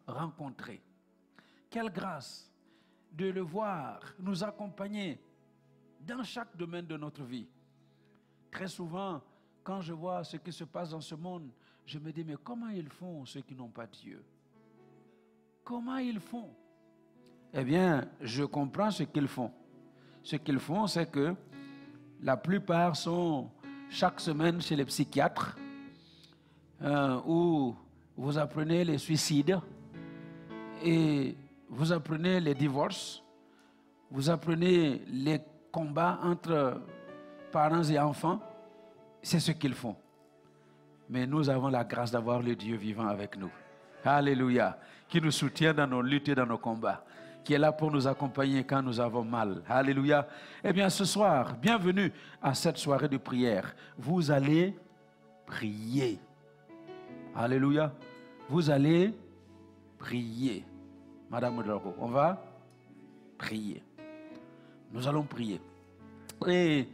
rencontrer. Quelle grâce de le voir nous accompagner dans chaque domaine de notre vie. Très souvent, quand je vois ce qui se passe dans ce monde, je me dis, mais comment ils font ceux qui n'ont pas Dieu? Comment ils font? Eh bien, je comprends ce qu'ils font. Ce qu'ils font, c'est que la plupart sont chaque semaine chez les psychiatres, où vous apprenez les suicides et vous apprenez les divorces, vous apprenez les combats entre parents et enfants. C'est ce qu'ils font. Mais nous avons la grâce d'avoir le Dieu vivant avec nous. Alléluia. Qui nous soutient dans nos luttes et dans nos combats. Qui est là pour nous accompagner quand nous avons mal. Alléluia. Eh bien, ce soir, bienvenue à cette soirée de prière. Vous allez prier. Alléluia. Vous allez prier. Madame Odrago, on va prier. Nous allons prier. Et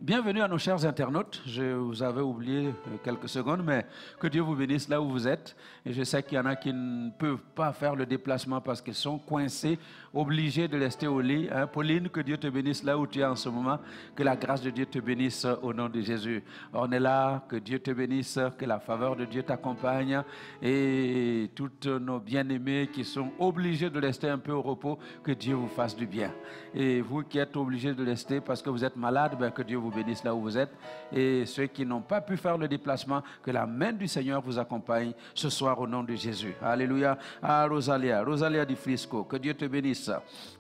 bienvenue à nos chers internautes. Je vous avais oublié quelques secondes, mais que Dieu vous bénisse là où vous êtes. Et je sais qu'il y en a qui ne peuvent pas faire le déplacement parce qu'ils sont coincés, obligés de rester au lit. Hein? Pauline, que Dieu te bénisse là où tu es en ce moment. Que la grâce de Dieu te bénisse au nom de Jésus. On est là, que Dieu te bénisse, que la faveur de Dieu t'accompagne. Et toutes nos bien-aimés qui sont obligés de rester un peu au repos, que Dieu vous fasse du bien. Et vous qui êtes obligés de rester parce que vous êtes malade, ben que Dieu vous bénisse là où vous êtes. Et ceux qui n'ont pas pu faire le déplacement, que la main du Seigneur vous accompagne ce soir au nom de Jésus. Alléluia. Ah, Rosalia di Frisco, que Dieu te bénisse.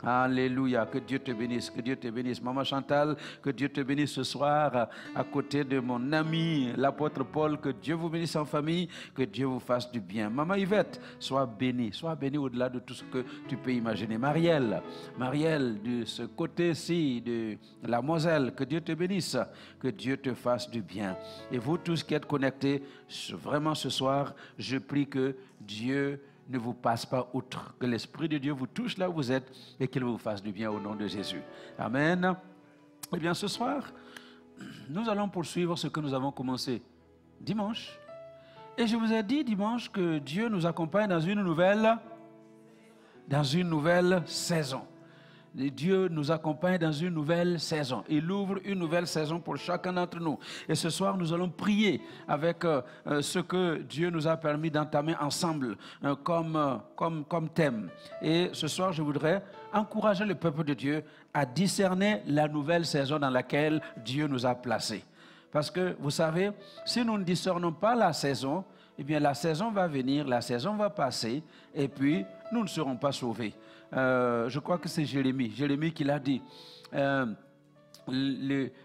Alléluia, que Dieu te bénisse, que Dieu te bénisse. Maman Chantal, que Dieu te bénisse ce soir à côté de mon ami, l'apôtre Paul, que Dieu vous bénisse en famille, que Dieu vous fasse du bien. Maman Yvette, sois bénie au-delà de tout ce que tu peux imaginer. Marielle, de ce côté-ci de la Moselle, que Dieu te bénisse, que Dieu te fasse du bien. Et vous tous qui êtes connectés, vraiment ce soir, je prie que Dieu ne vous passe pas outre, que l'Esprit de Dieu vous touche là où vous êtes et qu'il vous fasse du bien au nom de Jésus. Amen. Eh bien, ce soir, nous allons poursuivre ce que nous avons commencé dimanche. Et je vous ai dit dimanche que Dieu nous accompagne dans une nouvelle saison. Dieu nous accompagne dans une nouvelle saison. Il ouvre une nouvelle saison pour chacun d'entre nous. Et ce soir, nous allons prier avec ce que Dieu nous a permis d'entamer ensemble comme thème. Et ce soir, je voudrais encourager le peuple de Dieu à discerner la nouvelle saison dans laquelle Dieu nous a placés. Parce que, vous savez, si nous ne discernons pas la saison, eh bien la saison va venir, la saison va passer, et puis nous ne serons pas sauvés. Je crois que c'est Jérémie qui l'a dit.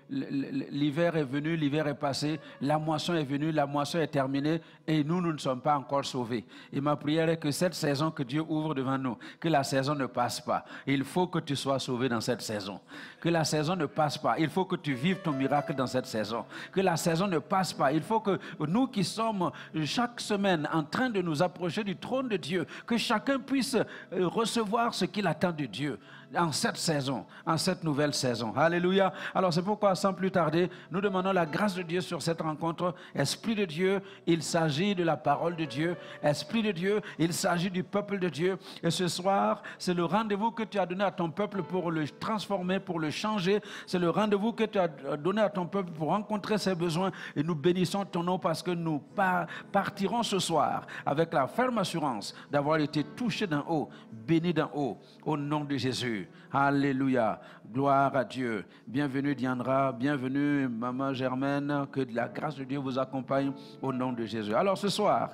L'hiver est venu, l'hiver est passé, la moisson est venue, la moisson est terminée et nous ne sommes pas encore sauvés. Et ma prière est que cette saison que Dieu ouvre devant nous, que la saison ne passe pas. Il faut que tu sois sauvé dans cette saison. Que la saison ne passe pas. Il faut que tu vives ton miracle dans cette saison. Que la saison ne passe pas. Il faut que nous qui sommes chaque semaine en train de nous approcher du trône de Dieu, que chacun puisse recevoir ce qu'il attend de Dieu en cette saison, en cette nouvelle saison. Alléluia. Alors c'est pourquoi, sans plus tarder, nous demandons la grâce de Dieu sur cette rencontre. Esprit de Dieu, il s'agit de la parole de Dieu. Esprit de Dieu, il s'agit du peuple de Dieu. Et ce soir, c'est le rendez-vous que tu as donné à ton peuple pour le transformer, pour le changer. C'est le rendez-vous que tu as donné à ton peuple pour rencontrer ses besoins. Et nous bénissons ton nom parce que nous partirons ce soir avec la ferme assurance d'avoir été touchés d'en haut, bénis d'en haut, au nom de Jésus. Alléluia, gloire à Dieu. Bienvenue Diandra, bienvenue Maman Germaine, que la grâce de Dieu vous accompagne au nom de Jésus. Alors ce soir,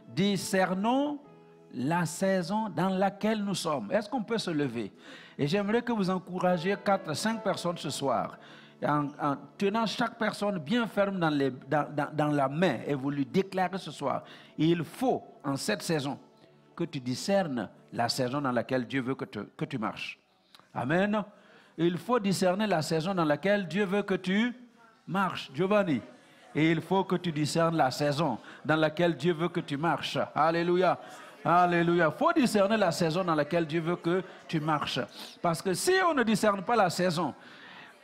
discernons la saison dans laquelle nous sommes. Est-ce qu'on peut se lever? Et j'aimerais que vous encouragiez 4-5 personnes ce soir, en tenant chaque personne bien ferme dans la main, et vous lui déclarez ce soir, il faut en cette saison que tu discernes la saison dans laquelle Dieu veut que tu marches. Amen. Il faut discerner la saison dans laquelle Dieu veut que tu marches. Giovanni. Et il faut que tu discernes la saison dans laquelle Dieu veut que tu marches. Alléluia. Alléluia. Il faut discerner la saison dans laquelle Dieu veut que tu marches. Parce que si on ne discerne pas la saison,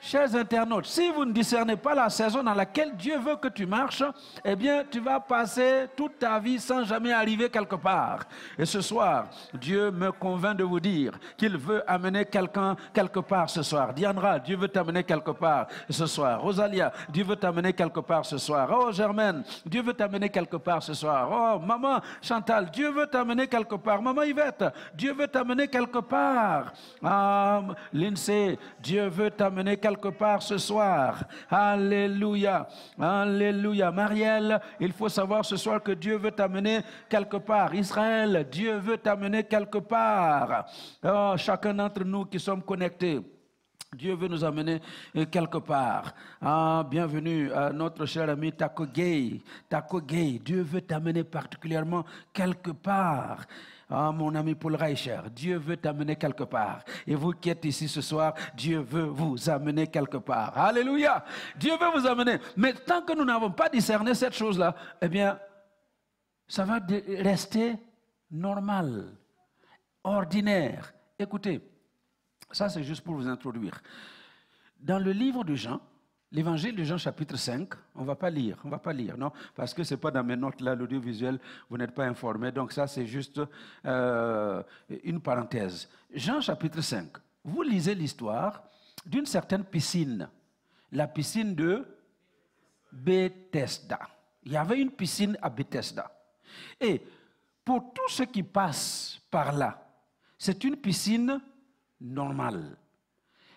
Chers internautes, si vous ne discernez pas la saison dans laquelle Dieu veut que tu marches, eh bien, tu vas passer toute ta vie sans jamais arriver quelque part. Et ce soir, Dieu me convainc de vous dire qu'il veut amener quelqu'un quelque part ce soir. Diandra, Dieu veut t'amener quelque part ce soir. Rosalia, Dieu veut t'amener quelque part ce soir. Oh, Germaine, Dieu veut t'amener quelque part ce soir. Oh, maman Chantal, Dieu veut t'amener quelque part. Maman Yvette, Dieu veut t'amener quelque part. Lindsay, Dieu veut t'amener quelque part ce soir. Alléluia. Alléluia. Marielle, il faut savoir ce soir que Dieu veut t'amener quelque part. Israël, Dieu veut t'amener quelque part. Oh, chacun d'entre nous qui sommes connectés, Dieu veut nous amener quelque part. Bienvenue à notre cher ami Taco Gay. Taco Gay, Dieu veut t'amener particulièrement quelque part. Mon ami Paul Reicher, Dieu veut t'amener quelque part. Et vous qui êtes ici ce soir, Dieu veut vous amener quelque part. Alléluia. Dieu veut vous amener. Mais tant que nous n'avons pas discerné cette chose-là, eh bien, ça va rester normal, ordinaire. Écoutez, ça c'est juste pour vous introduire. Dans le livre de Jean, l'évangile de Jean chapitre 5, on ne va pas lire, non, parce que ce n'est pas dans mes notes là, l'audiovisuel, vous n'êtes pas informés, donc ça c'est juste une parenthèse. Jean chapitre 5, vous lisez l'histoire d'une certaine piscine, la piscine de Bethesda. Il y avait une piscine à Bethesda. Et pour tous ceux qui passent par là, c'est une piscine normale.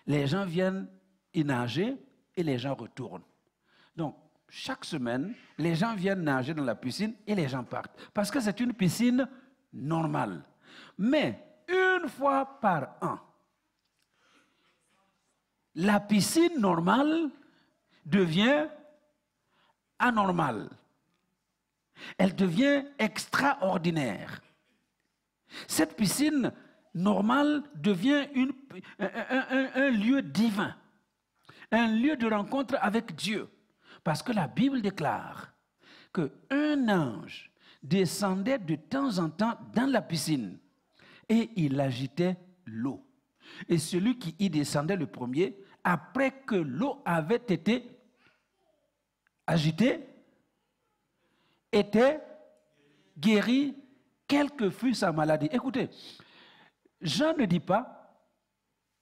Les gens viennent y nager et les gens retournent. Donc, chaque semaine, les gens viennent nager dans la piscine et les gens partent. Parce que c'est une piscine normale. Mais, une fois par an, la piscine normale devient anormale. Elle devient extraordinaire. Cette piscine normale devient un lieu divin. Un lieu de rencontre avec Dieu. Parce que la Bible déclare qu'un ange descendait de temps en temps dans la piscine et il agitait l'eau. Et celui qui y descendait le premier, après que l'eau avait été agitée, était guéri, quelle que fût sa maladie. Écoutez, Jean ne dit pas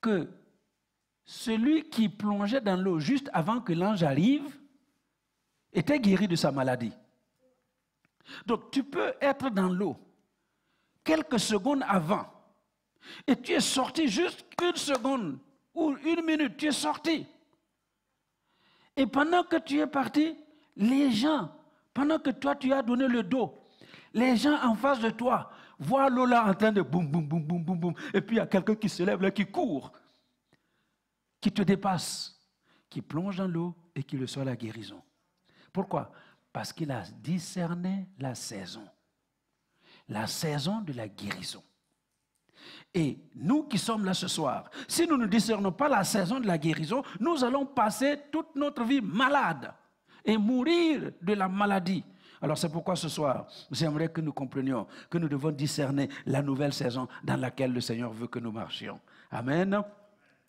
que celui qui plongeait dans l'eau juste avant que l'ange arrive était guéri de sa maladie. Donc tu peux être dans l'eau quelques secondes avant et tu es sorti juste une seconde ou une minute, tu es sorti. Et pendant que tu es parti, les gens, pendant que toi tu as donné le dos, les gens en face de toi voient l'eau là en train de boum, boum, boum, boum, boum, boum. Et puis il y a quelqu'un qui se lève là, qui court, qui te dépasse, qui plonge dans l'eau et qui reçoit la guérison. Pourquoi? Parce qu'il a discerné la saison de la guérison. Et nous qui sommes là ce soir, si nous ne discernons pas la saison de la guérison, nous allons passer toute notre vie malade et mourir de la maladie. Alors c'est pourquoi ce soir, j'aimerais que nous comprenions que nous devons discerner la nouvelle saison dans laquelle le Seigneur veut que nous marchions. Amen.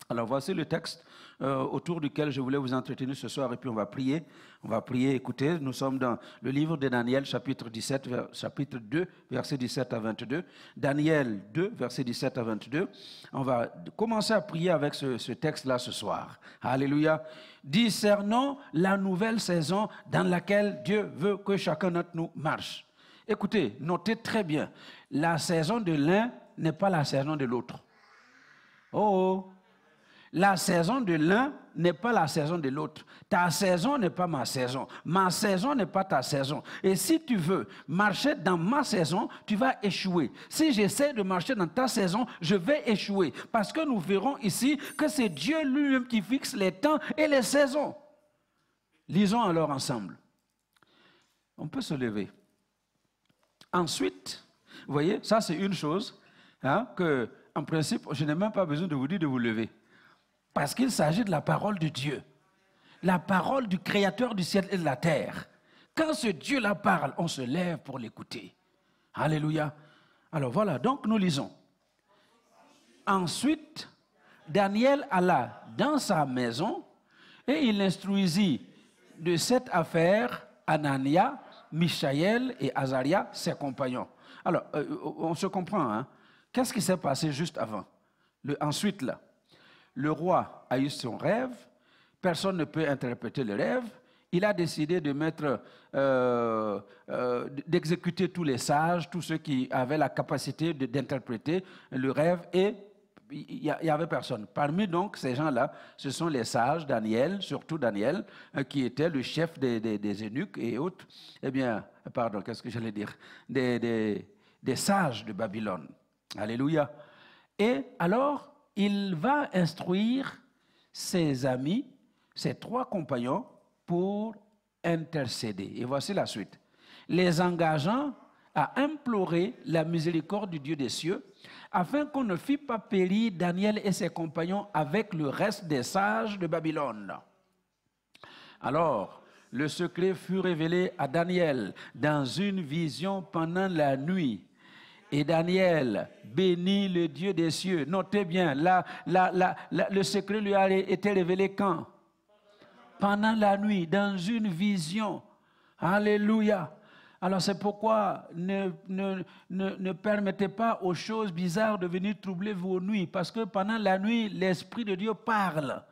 Alors voici le texte autour duquel je voulais vous entretenir ce soir et puis on va prier. On va prier, écoutez, nous sommes dans le livre de Daniel, chapitre 2, versets 17 à 22. Daniel 2, versets 17 à 22. On va commencer à prier avec ce texte-là ce soir. Alléluia. Discernons la nouvelle saison dans laquelle Dieu veut que chacun d'entre nous marche. Écoutez, notez très bien, la saison de l'un n'est pas la saison de l'autre. Oh! La saison de l'un n'est pas la saison de l'autre. Ta saison n'est pas ma saison. Ma saison n'est pas ta saison. Et si tu veux marcher dans ma saison, tu vas échouer. Si j'essaie de marcher dans ta saison, je vais échouer. Parce que nous verrons ici que c'est Dieu lui-même qui fixe les temps et les saisons. Lisons alors ensemble. On peut se lever. Ensuite, vous voyez, ça c'est une chose que, en principe, je n'ai même pas besoin de vous dire de vous lever. Parce qu'il s'agit de la parole de Dieu. La parole du Créateur du ciel et de la terre. Quand ce Dieu-là parle, on se lève pour l'écouter. Alléluia. Alors voilà, donc nous lisons. Ensuite, Daniel alla dans sa maison Et il instruisit de cette affaire Anania, Michaël et Azaria, ses compagnons. Alors, on se comprend, hein? Qu'est-ce qui s'est passé juste avant? Ensuite, là, le roi a eu son rêve, personne ne peut interpréter le rêve, il a décidé de mettre, d'exécuter tous les sages, tous ceux qui avaient la capacité d'interpréter le rêve, et il n'y avait personne. Parmi donc ces gens-là, ce sont les sages, Daniel, surtout Daniel, qui était le chef des eunuques et autres. Eh bien, pardon, qu'est-ce que j'allais dire? Des sages de Babylone. Alléluia. Et alors, il va instruire ses amis, ses 3 compagnons, pour intercéder. Et voici la suite. Les engageant à implorer la miséricorde du Dieu des cieux, afin qu'on ne fît pas périr Daniel et ses compagnons avec le reste des sages de Babylone. Alors, le secret fut révélé à Daniel dans une vision pendant la nuit. Et Daniel bénit le Dieu des cieux. Notez bien, le secret lui a été révélé quand? Pendant la nuit, dans une vision. Alléluia. Alors c'est pourquoi ne permettez pas aux choses bizarres de venir troubler vos nuits, parce que pendant la nuit, l'Esprit de Dieu parle.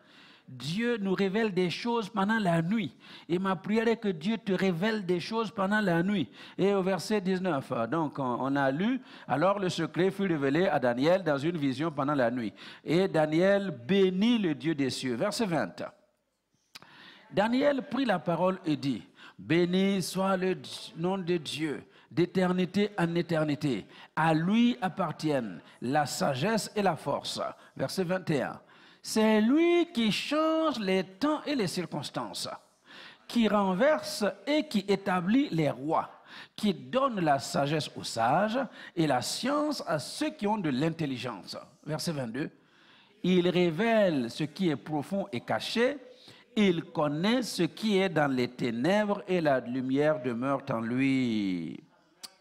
Dieu nous révèle des choses pendant la nuit. Et ma prière est que Dieu te révèle des choses pendant la nuit. Et au verset 19, donc on a lu, alors le secret fut révélé à Daniel dans une vision pendant la nuit. Et Daniel bénit le Dieu des cieux. Verset 20. Daniel prit la parole et dit, béni soit le nom de Dieu, d'éternité en éternité. À lui appartiennent la sagesse et la force. Verset 21. C'est lui qui change les temps et les circonstances, qui renverse et qui établit les rois, qui donne la sagesse aux sages et la science à ceux qui ont de l'intelligence. Verset 22. Il révèle ce qui est profond et caché. Il connaît ce qui est dans les ténèbres et la lumière demeure en lui.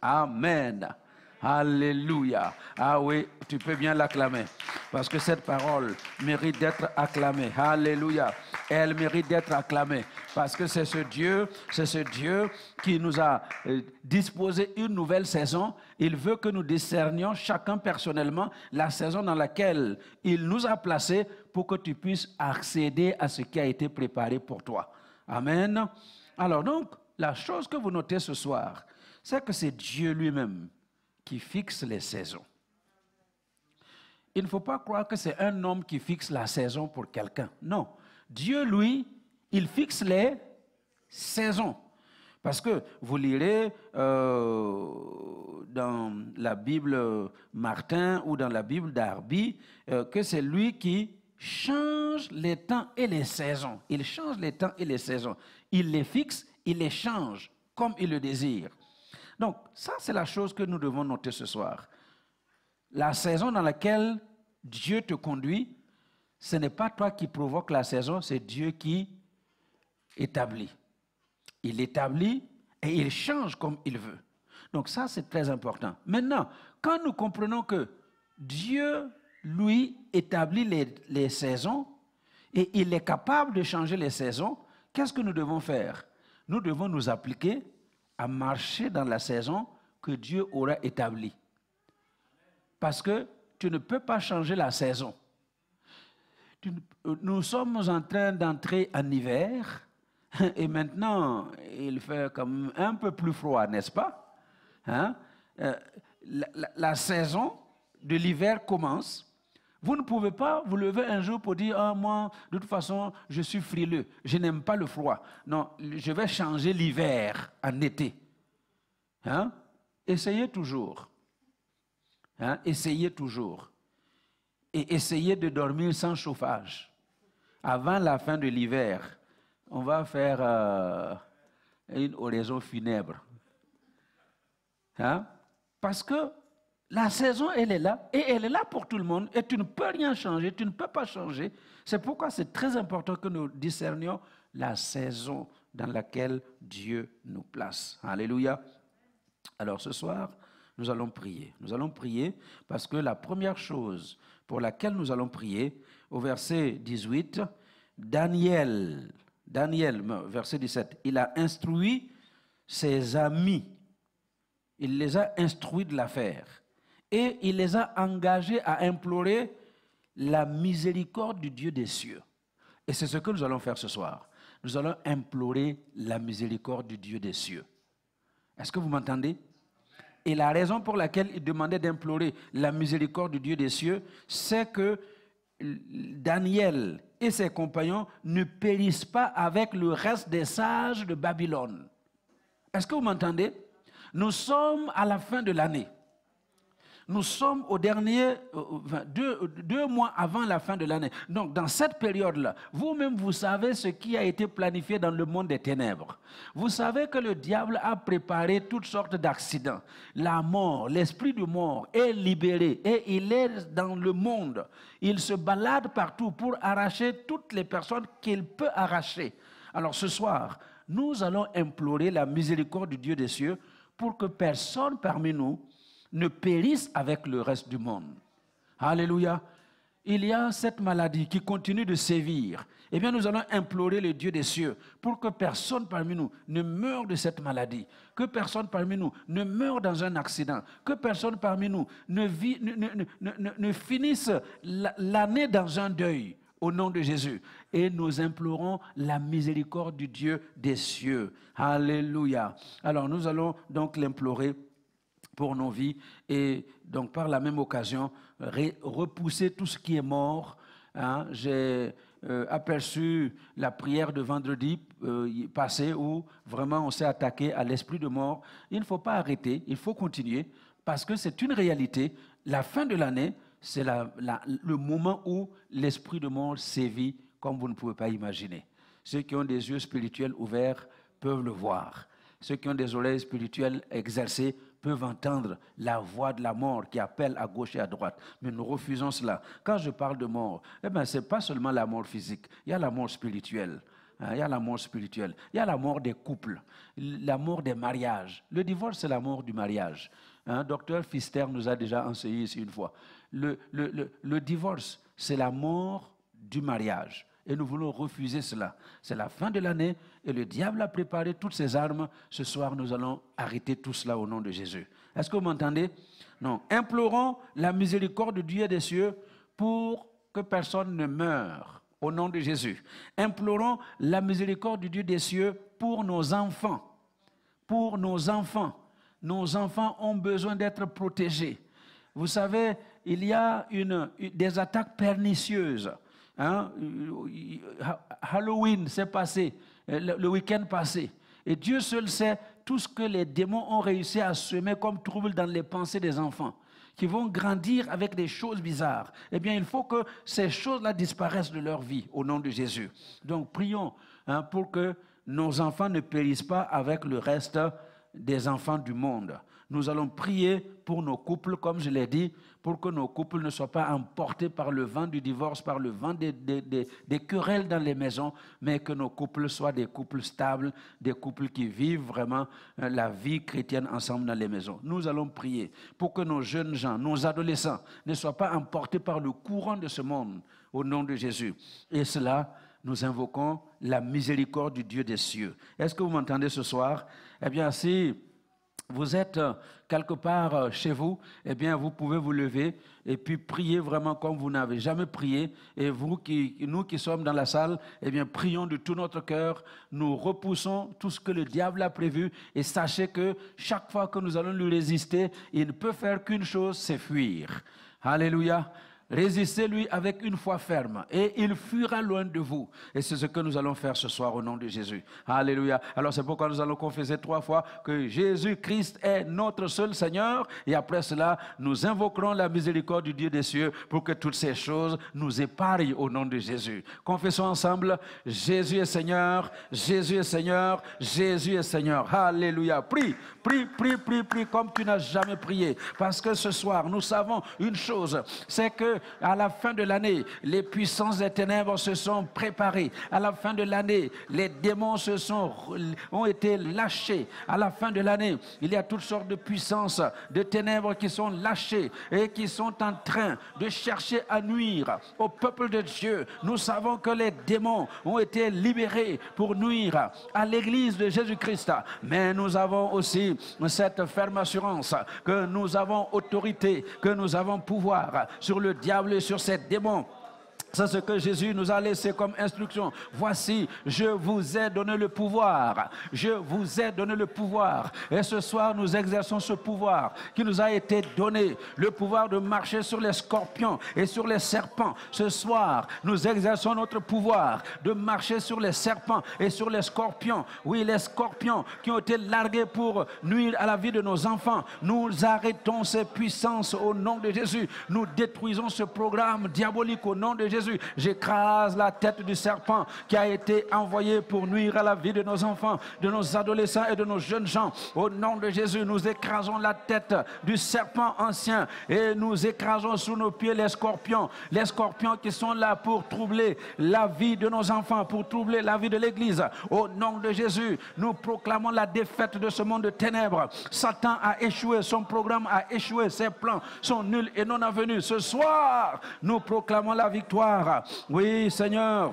Amen. Alléluia. Ah oui, tu peux bien l'acclamer. Parce que cette parole mérite d'être acclamée. Alléluia. Elle mérite d'être acclamée. Parce que c'est ce Dieu qui nous a disposé une nouvelle saison. Il veut que nous discernions chacun personnellement la saison dans laquelle il nous a placés pour que tu puisses accéder à ce qui a été préparé pour toi. Amen. Alors donc, la chose que vous notez ce soir, c'est que c'est Dieu lui-même qui fixe les saisons. Il ne faut pas croire que c'est un homme qui fixe la saison pour quelqu'un. Non. Dieu, lui, il fixe les saisons. Parce que vous lirez dans la Bible Martin ou dans la Bible Darby que c'est lui qui change les temps et les saisons. Il change les temps et les saisons. Il les fixe, il les change comme il le désire. Donc, ça, c'est la chose que nous devons noter ce soir. La saison dans laquelle Dieu te conduit, ce n'est pas toi qui provoque la saison, c'est Dieu qui établit. Il établit et il change comme il veut. Donc ça, c'est très important. Maintenant, quand nous comprenons que Dieu, lui, établit les saisons et il est capable de changer les saisons, qu'est-ce que nous devons faire? Nous devons nous appliquer à marcher dans la saison que Dieu aura établie. Parce que tu ne peux pas changer la saison. Nous sommes en train d'entrer en hiver et maintenant il fait comme un peu plus froid, n'est-ce pas? Hein? La saison de l'hiver commence. Vous ne pouvez pas vous lever un jour pour dire « Ah, moi, de toute façon, je suis frileux, je n'aime pas le froid. » Non, je vais changer l'hiver en été. Hein? Essayez toujours. Hein? Essayez toujours. Et essayez de dormir sans chauffage. Avant la fin de l'hiver, on va faire une oraison funèbre. Hein? Parce que la saison, elle est là, et elle est là pour tout le monde, et tu ne peux rien changer, tu ne peux pas changer. C'est pourquoi c'est très important que nous discernions la saison dans laquelle Dieu nous place. Alléluia. Alors ce soir, nous allons prier. Nous allons prier parce que la première chose pour laquelle nous allons prier, au verset 18, Daniel, verset 17, il a instruit ses amis. Il les a instruits de l'affaire. Et il les a engagés à implorer la miséricorde du Dieu des cieux. Et c'est ce que nous allons faire ce soir. Nous allons implorer la miséricorde du Dieu des cieux. Est-ce que vous m'entendez? Et la raison pour laquelle il demandait d'implorer la miséricorde du Dieu des cieux, c'est que Daniel et ses compagnons ne périssent pas avec le reste des sages de Babylone. Est-ce que vous m'entendez? Nous sommes à la fin de l'année. Nous sommes au dernier, deux mois avant la fin de l'année. Donc, dans cette période-là, vous-même, vous savez ce qui a été planifié dans le monde des ténèbres. Vous savez que le diable a préparé toutes sortes d'accidents. La mort, l'esprit de mort est libéré et il est dans le monde. Il se balade partout pour arracher toutes les personnes qu'il peut arracher. Alors, ce soir, nous allons implorer la miséricorde du Dieu des cieux pour que personne parmi nous ne périssent avec le reste du monde. Alléluia. Il y a cette maladie qui continue de sévir. Eh bien, nous allons implorer le Dieu des cieux pour que personne parmi nous ne meure de cette maladie, que personne parmi nous ne meure dans un accident, que personne parmi nous ne finisse l'année dans un deuil. Au nom de Jésus. Et nous implorons la miséricorde du Dieu des cieux. Alléluia. Alors, nous allons donc l'implorer pour nos vies et donc par la même occasion repousser tout ce qui est mort. Hein. J'ai aperçu la prière de vendredi passé où vraiment on s'est attaqué à l'esprit de mort. Il ne faut pas arrêter, il faut continuer parce que c'est une réalité. La fin de l'année, c'est le moment où l'esprit de mort sévit comme vous ne pouvez pas imaginer. Ceux qui ont des yeux spirituels ouverts peuvent le voir. Ceux qui ont des oreilles spirituelles exercées peuvent entendre la voix de la mort qui appelle à gauche et à droite. Mais nous refusons cela. Quand je parle de mort, eh bien, ce n'est pas seulement la mort physique. Il y a la mort spirituelle. Il y a la mort spirituelle. Il y a la mort des couples, la mort des mariages. Le divorce, c'est la mort du mariage. Docteur Pfister nous a déjà enseigné ici une fois. Le divorce, c'est la mort du mariage. Et nous voulons refuser cela. C'est la fin de l'année et le diable a préparé toutes ses armes. Ce soir, nous allons arrêter tout cela au nom de Jésus. Est-ce que vous m'entendez? Non. Implorons la miséricorde du Dieu des cieux pour que personne ne meure au nom de Jésus. Implorons la miséricorde du Dieu des cieux pour nos enfants. Pour nos enfants. Nos enfants ont besoin d'être protégés. Vous savez, il y a des attaques pernicieuses. Hein? Halloween s'est passé, le week-end passé. Et Dieu seul sait tout ce que les démons ont réussi à semer comme trouble dans les pensées des enfants, qui vont grandir avec des choses bizarres. Eh bien, il faut que ces choses-là disparaissent de leur vie, au nom de Jésus. Donc, prions pour que nos enfants ne périssent pas avec le reste des enfants du monde. Nous allons prier pour nos couples, comme je l'ai dit, pour que nos couples ne soient pas emportés par le vent du divorce, par le vent des querelles dans les maisons, mais que nos couples soient des couples stables, des couples qui vivent vraiment la vie chrétienne ensemble dans les maisons. Nous allons prier pour que nos jeunes gens, nos adolescents, ne soient pas emportés par le courant de ce monde, au nom de Jésus. Et cela, nous invoquons la miséricorde du Dieu des cieux. Est-ce que vous m'entendez ce soir? Eh bien, si vous êtes quelque part chez vous, eh bien, vous pouvez vous lever et puis prier vraiment comme vous n'avez jamais prié. Et nous qui sommes dans la salle, eh bien, prions de tout notre cœur. Nous repoussons tout ce que le diable a prévu. Et sachez que chaque fois que nous allons lui résister, il ne peut faire qu'une chose, c'est fuir. Alléluia. Résistez-lui avec une foi ferme et il fuira loin de vous. Et c'est ce que nous allons faire ce soir au nom de Jésus. Alléluia. Alors c'est pourquoi nous allons confesser 3 fois que Jésus-Christ est notre seul Seigneur. Et après cela, nous invoquerons la miséricorde du Dieu des cieux pour que toutes ces choses nous épargnent au nom de Jésus. Confessons ensemble, Jésus est Seigneur, Jésus est Seigneur, Jésus est Seigneur. Alléluia. Prie, prie, prie, prie, prie comme tu n'as jamais prié. Parce que ce soir, nous savons une chose, c'est que que à la fin de l'année, les puissances des ténèbres se sont préparées. À la fin de l'année, les démons ont été lâchés. À la fin de l'année, il y a toutes sortes de puissances de ténèbres qui sont lâchées et qui sont en train de chercher à nuire au peuple de Dieu. Nous savons que les démons ont été libérés pour nuire à l'Église de Jésus-Christ. Mais nous avons aussi cette ferme assurance que nous avons autorité, que nous avons pouvoir sur le diable et sur ses démons. C'est ce que Jésus nous a laissé comme instruction. Voici, je vous ai donné le pouvoir. Je vous ai donné le pouvoir. Et ce soir, nous exerçons ce pouvoir qui nous a été donné. Le pouvoir de marcher sur les scorpions et sur les serpents. Ce soir, nous exerçons notre pouvoir de marcher sur les serpents et sur les scorpions. Oui, les scorpions qui ont été largués pour nuire à la vie de nos enfants. Nous arrêtons ces puissances au nom de Jésus. Nous détruisons ce programme diabolique au nom de Jésus. J'écrase la tête du serpent qui a été envoyé pour nuire à la vie de nos enfants, de nos adolescents et de nos jeunes gens. Au nom de Jésus, nous écrasons la tête du serpent ancien et nous écrasons sous nos pieds les scorpions qui sont là pour troubler la vie de nos enfants, pour troubler la vie de l'Église. Au nom de Jésus, nous proclamons la défaite de ce monde de ténèbres. Satan a échoué, son programme a échoué, ses plans sont nuls et non avenus. Ce soir, nous proclamons la victoire. Oui, Seigneur.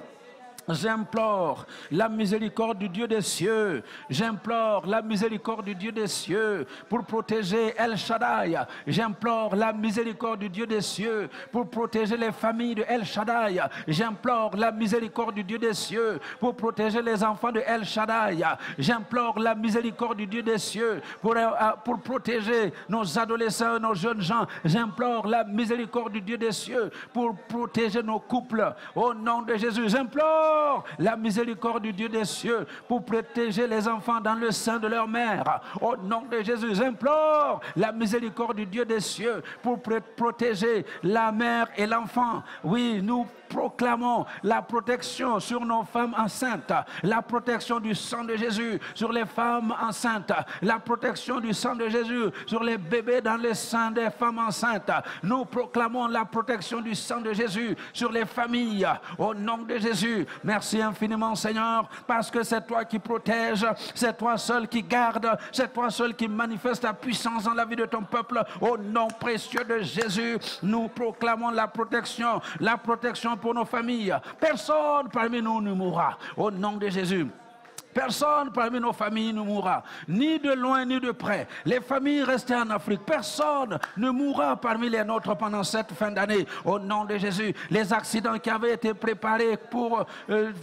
J'implore la miséricorde du Dieu des cieux. J'implore la miséricorde du Dieu des cieux pour protéger El Shaddai. J'implore la miséricorde du Dieu des cieux pour protéger les familles de El Shaddai. J'implore la miséricorde du Dieu des cieux pour protéger les enfants de El Shaddai. J'implore la miséricorde du Dieu des cieux pour protéger nos adolescents, nos jeunes gens. J'implore la miséricorde du Dieu des cieux pour protéger nos couples. Au nom de Jésus, j'implore la miséricorde du Dieu des cieux pour protéger les enfants dans le sein de leur mère. Au nom de Jésus, j'implore la miséricorde du Dieu des cieux pour protéger la mère et l'enfant. Oui, nous proclamons la protection sur nos femmes enceintes, la protection du sang de Jésus sur les femmes enceintes, la protection du sang de Jésus sur les bébés dans le sein des femmes enceintes. Nous proclamons la protection du sang de Jésus sur les familles. Au nom de Jésus, merci infiniment Seigneur, parce que c'est toi qui protèges, c'est toi seul qui garde, c'est toi seul qui manifeste ta puissance dans la vie de ton peuple. Au nom précieux de Jésus, nous proclamons la protection pour nos familles. Personne parmi nous ne mourra. Au nom de Jésus. Personne parmi nos familles ne mourra, ni de loin ni de près. Les familles restées en Afrique, personne ne mourra parmi les nôtres pendant cette fin d'année. Au nom de Jésus, les accidents qui avaient été préparés pour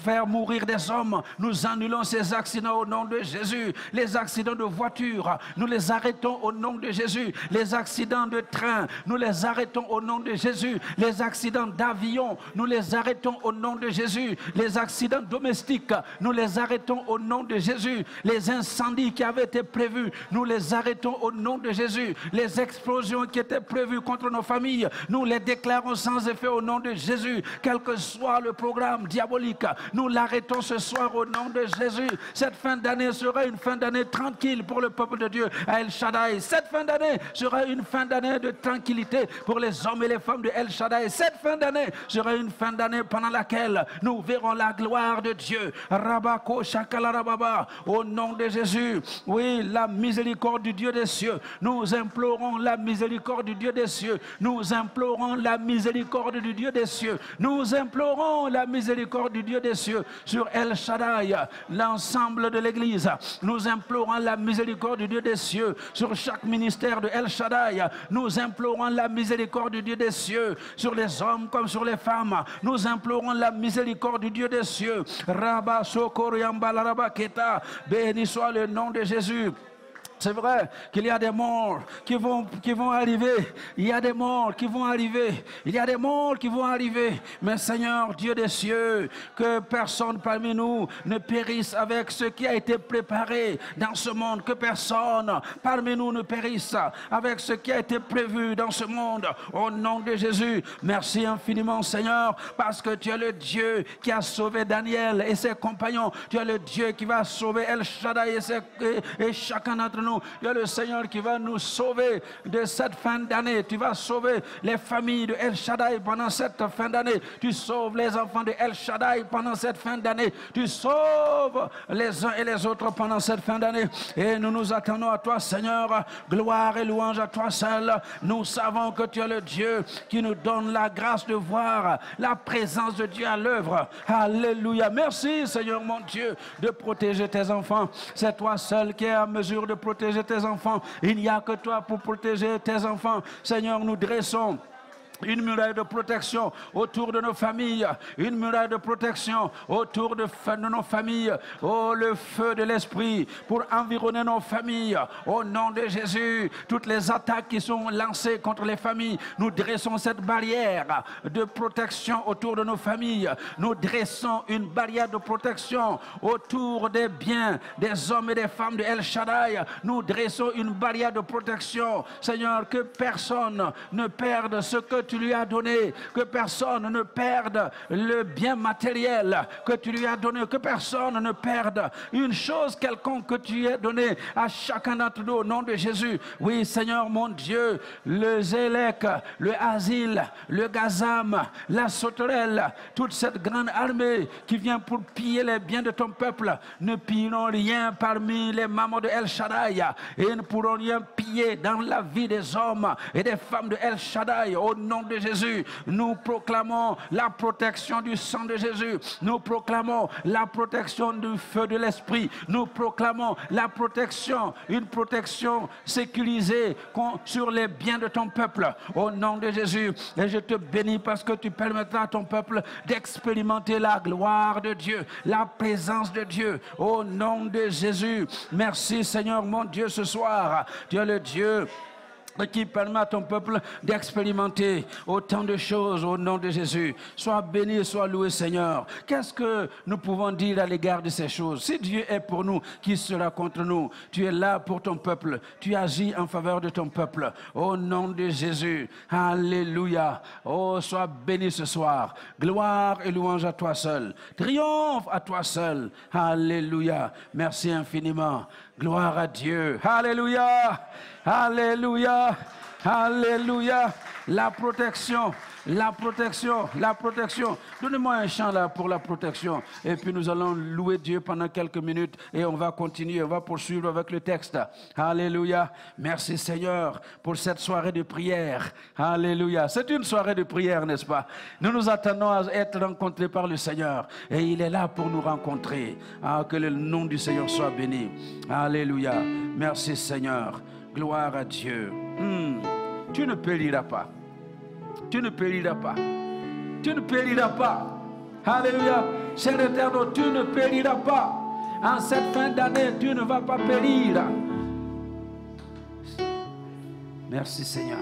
faire mourir des hommes, nous annulons ces accidents au nom de Jésus. Les accidents de voiture, nous les arrêtons au nom de Jésus. Les accidents de train, nous les arrêtons au nom de Jésus. Les accidents d'avion, nous les arrêtons au nom de Jésus. Les accidents domestiques, nous les arrêtons au nom de Jésus. Les incendies qui avaient été prévus, nous les arrêtons au nom de Jésus. Les explosions qui étaient prévues contre nos familles, nous les déclarons sans effet au nom de Jésus. Quel que soit le programme diabolique, nous l'arrêtons ce soir au nom de Jésus. Cette fin d'année sera une fin d'année tranquille pour le peuple de Dieu à El Shaddai. Cette fin d'année sera une fin d'année de tranquillité pour les hommes et les femmes de El Shaddai. Cette fin d'année sera une fin d'année pendant laquelle nous verrons la gloire de Dieu. Rabako Shakala Rababa, au nom de Jésus. Oui, la miséricorde du Dieu des cieux. Nous implorons la miséricorde du Dieu des cieux. Nous implorons la miséricorde du Dieu des cieux. Nous implorons la miséricorde du Dieu des cieux sur El Shaddai, l'ensemble de l'Église. Nous implorons la miséricorde du Dieu des cieux sur chaque ministère de El Shaddai. Nous implorons la miséricorde du Dieu des cieux sur les hommes comme sur les femmes. Nous implorons la miséricorde du Dieu des cieux. Rabba Sokoriamba Larabaketa, béni soit le nom de Jésus. C'est vrai qu'il y a des morts qui vont arriver. Il y a des morts qui vont arriver. Il y a des morts qui vont arriver. Mais Seigneur, Dieu des cieux, que personne parmi nous ne périsse avec ce qui a été préparé dans ce monde. Que personne parmi nous ne périsse avec ce qui a été prévu dans ce monde. Au nom de Jésus, merci infiniment Seigneur, parce que tu es le Dieu qui a sauvé Daniel et ses compagnons. Tu es le Dieu qui va sauver El Shaddai et chacun d'entre nous nous. Tu es le Seigneur qui va nous sauver de cette fin d'année. Tu vas sauver les familles de El Shaddai pendant cette fin d'année. Tu sauves les enfants de El Shaddai pendant cette fin d'année. Tu sauves les uns et les autres pendant cette fin d'année. Et nous nous attendons à toi, Seigneur. Gloire et louange à toi seul. Nous savons que tu es le Dieu qui nous donne la grâce de voir la présence de Dieu à l'œuvre. Alléluia. Merci, Seigneur mon Dieu, de protéger tes enfants. C'est toi seul qui es en mesure de protéger tes enfants. Il n'y a que toi pour protéger tes enfants. Seigneur, nous dressons une muraille de protection autour de nos familles, une muraille de protection autour de nos familles. Oh, le feu de l'Esprit pour environner nos familles. Au nom de Jésus, toutes les attaques qui sont lancées contre les familles, nous dressons cette barrière de protection autour de nos familles. Nous dressons une barrière de protection autour des biens des hommes et des femmes de El Shaddai. Nous dressons une barrière de protection. Seigneur, que personne ne perde ce que tu lui as donné, que personne ne perde le bien matériel que tu lui as donné, que personne ne perde une chose quelconque que tu lui as donné à chacun d'entre nous au nom de Jésus. Oui, Seigneur mon Dieu, le Zélek, le Asile, le Gazam, la sauterelle, toute cette grande armée qui vient pour piller les biens de ton peuple, ne pilleront rien parmi les mamans de El Shaddai et ne pourront rien piller dans la vie des hommes et des femmes de El Shaddai. Au nom de Jésus, nous proclamons la protection du sang de Jésus. Nous proclamons la protection du feu de l'Esprit. Nous proclamons la protection, une protection sécurisée sur les biens de ton peuple. Au nom de Jésus, et je te bénis parce que tu permettras à ton peuple d'expérimenter la gloire de Dieu, la présence de Dieu. Au nom de Jésus, merci Seigneur mon Dieu ce soir. Tu es le Dieu qui permet à ton peuple d'expérimenter autant de choses au nom de Jésus. Sois béni, sois loué Seigneur. Qu'est-ce que nous pouvons dire à l'égard de ces choses? Si Dieu est pour nous, qui sera contre nous? Tu es là pour ton peuple. Tu agis en faveur de ton peuple. Au nom de Jésus. Alléluia. Oh, sois béni ce soir. Gloire et louange à toi seul. Triomphe à toi seul. Alléluia. Merci infiniment. Gloire à Dieu. Alléluia. Alléluia. Alléluia. La protection. La protection, la protection. Donnez-moi un chant là pour la protection. Et puis nous allons louer Dieu pendant quelques minutes et on va continuer, on va poursuivre avec le texte. Alléluia. Merci Seigneur pour cette soirée de prière. Alléluia. C'est une soirée de prière, n'est-ce pas? Nous nous attendons à être rencontrés par le Seigneur. Et il est là pour nous rencontrer. Ah, que le nom du Seigneur soit béni. Alléluia. Merci Seigneur. Gloire à Dieu. Tu ne périras pas. Tu ne périras pas. Tu ne périras pas. Alléluia. Cher Éternel, tu ne périras pas. En cette fin d'année, tu ne vas pas périr. Merci Seigneur.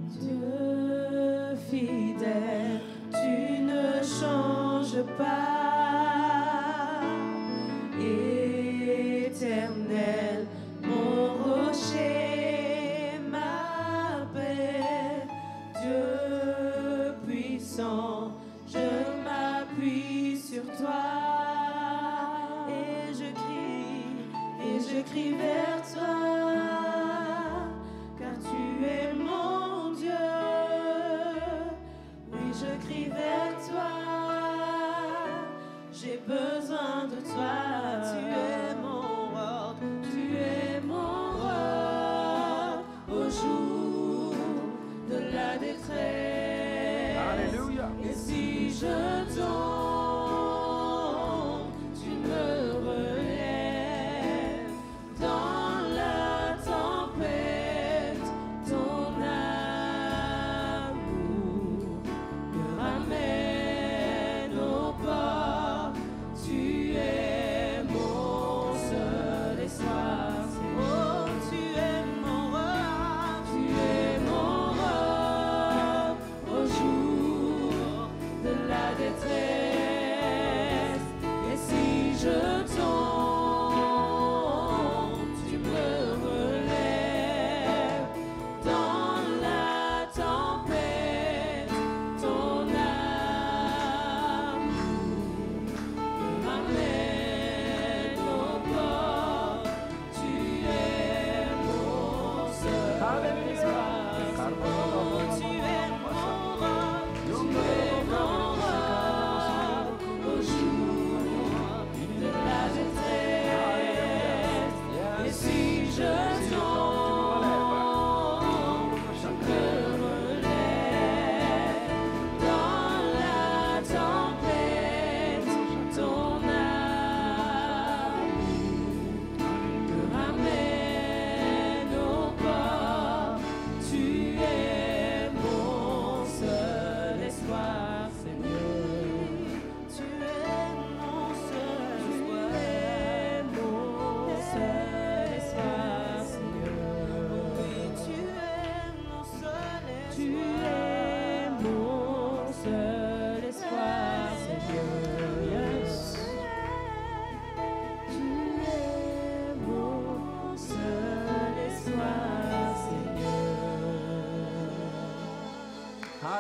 Dieu fidèle, tu ne changes pas. Éternel, mon rocher, ma paix, Dieu puissant, je m'appuie sur toi et je crie vers toi, car tu es mon Dieu. Oui, je crie vers toi, j'ai besoin de toi. Tu es mon roi, tu es mon roi au jour de la détresse. Alléluia. Et si je tombe, tu me relèves dans la tempête. Ton amour me ramène au port. Tu es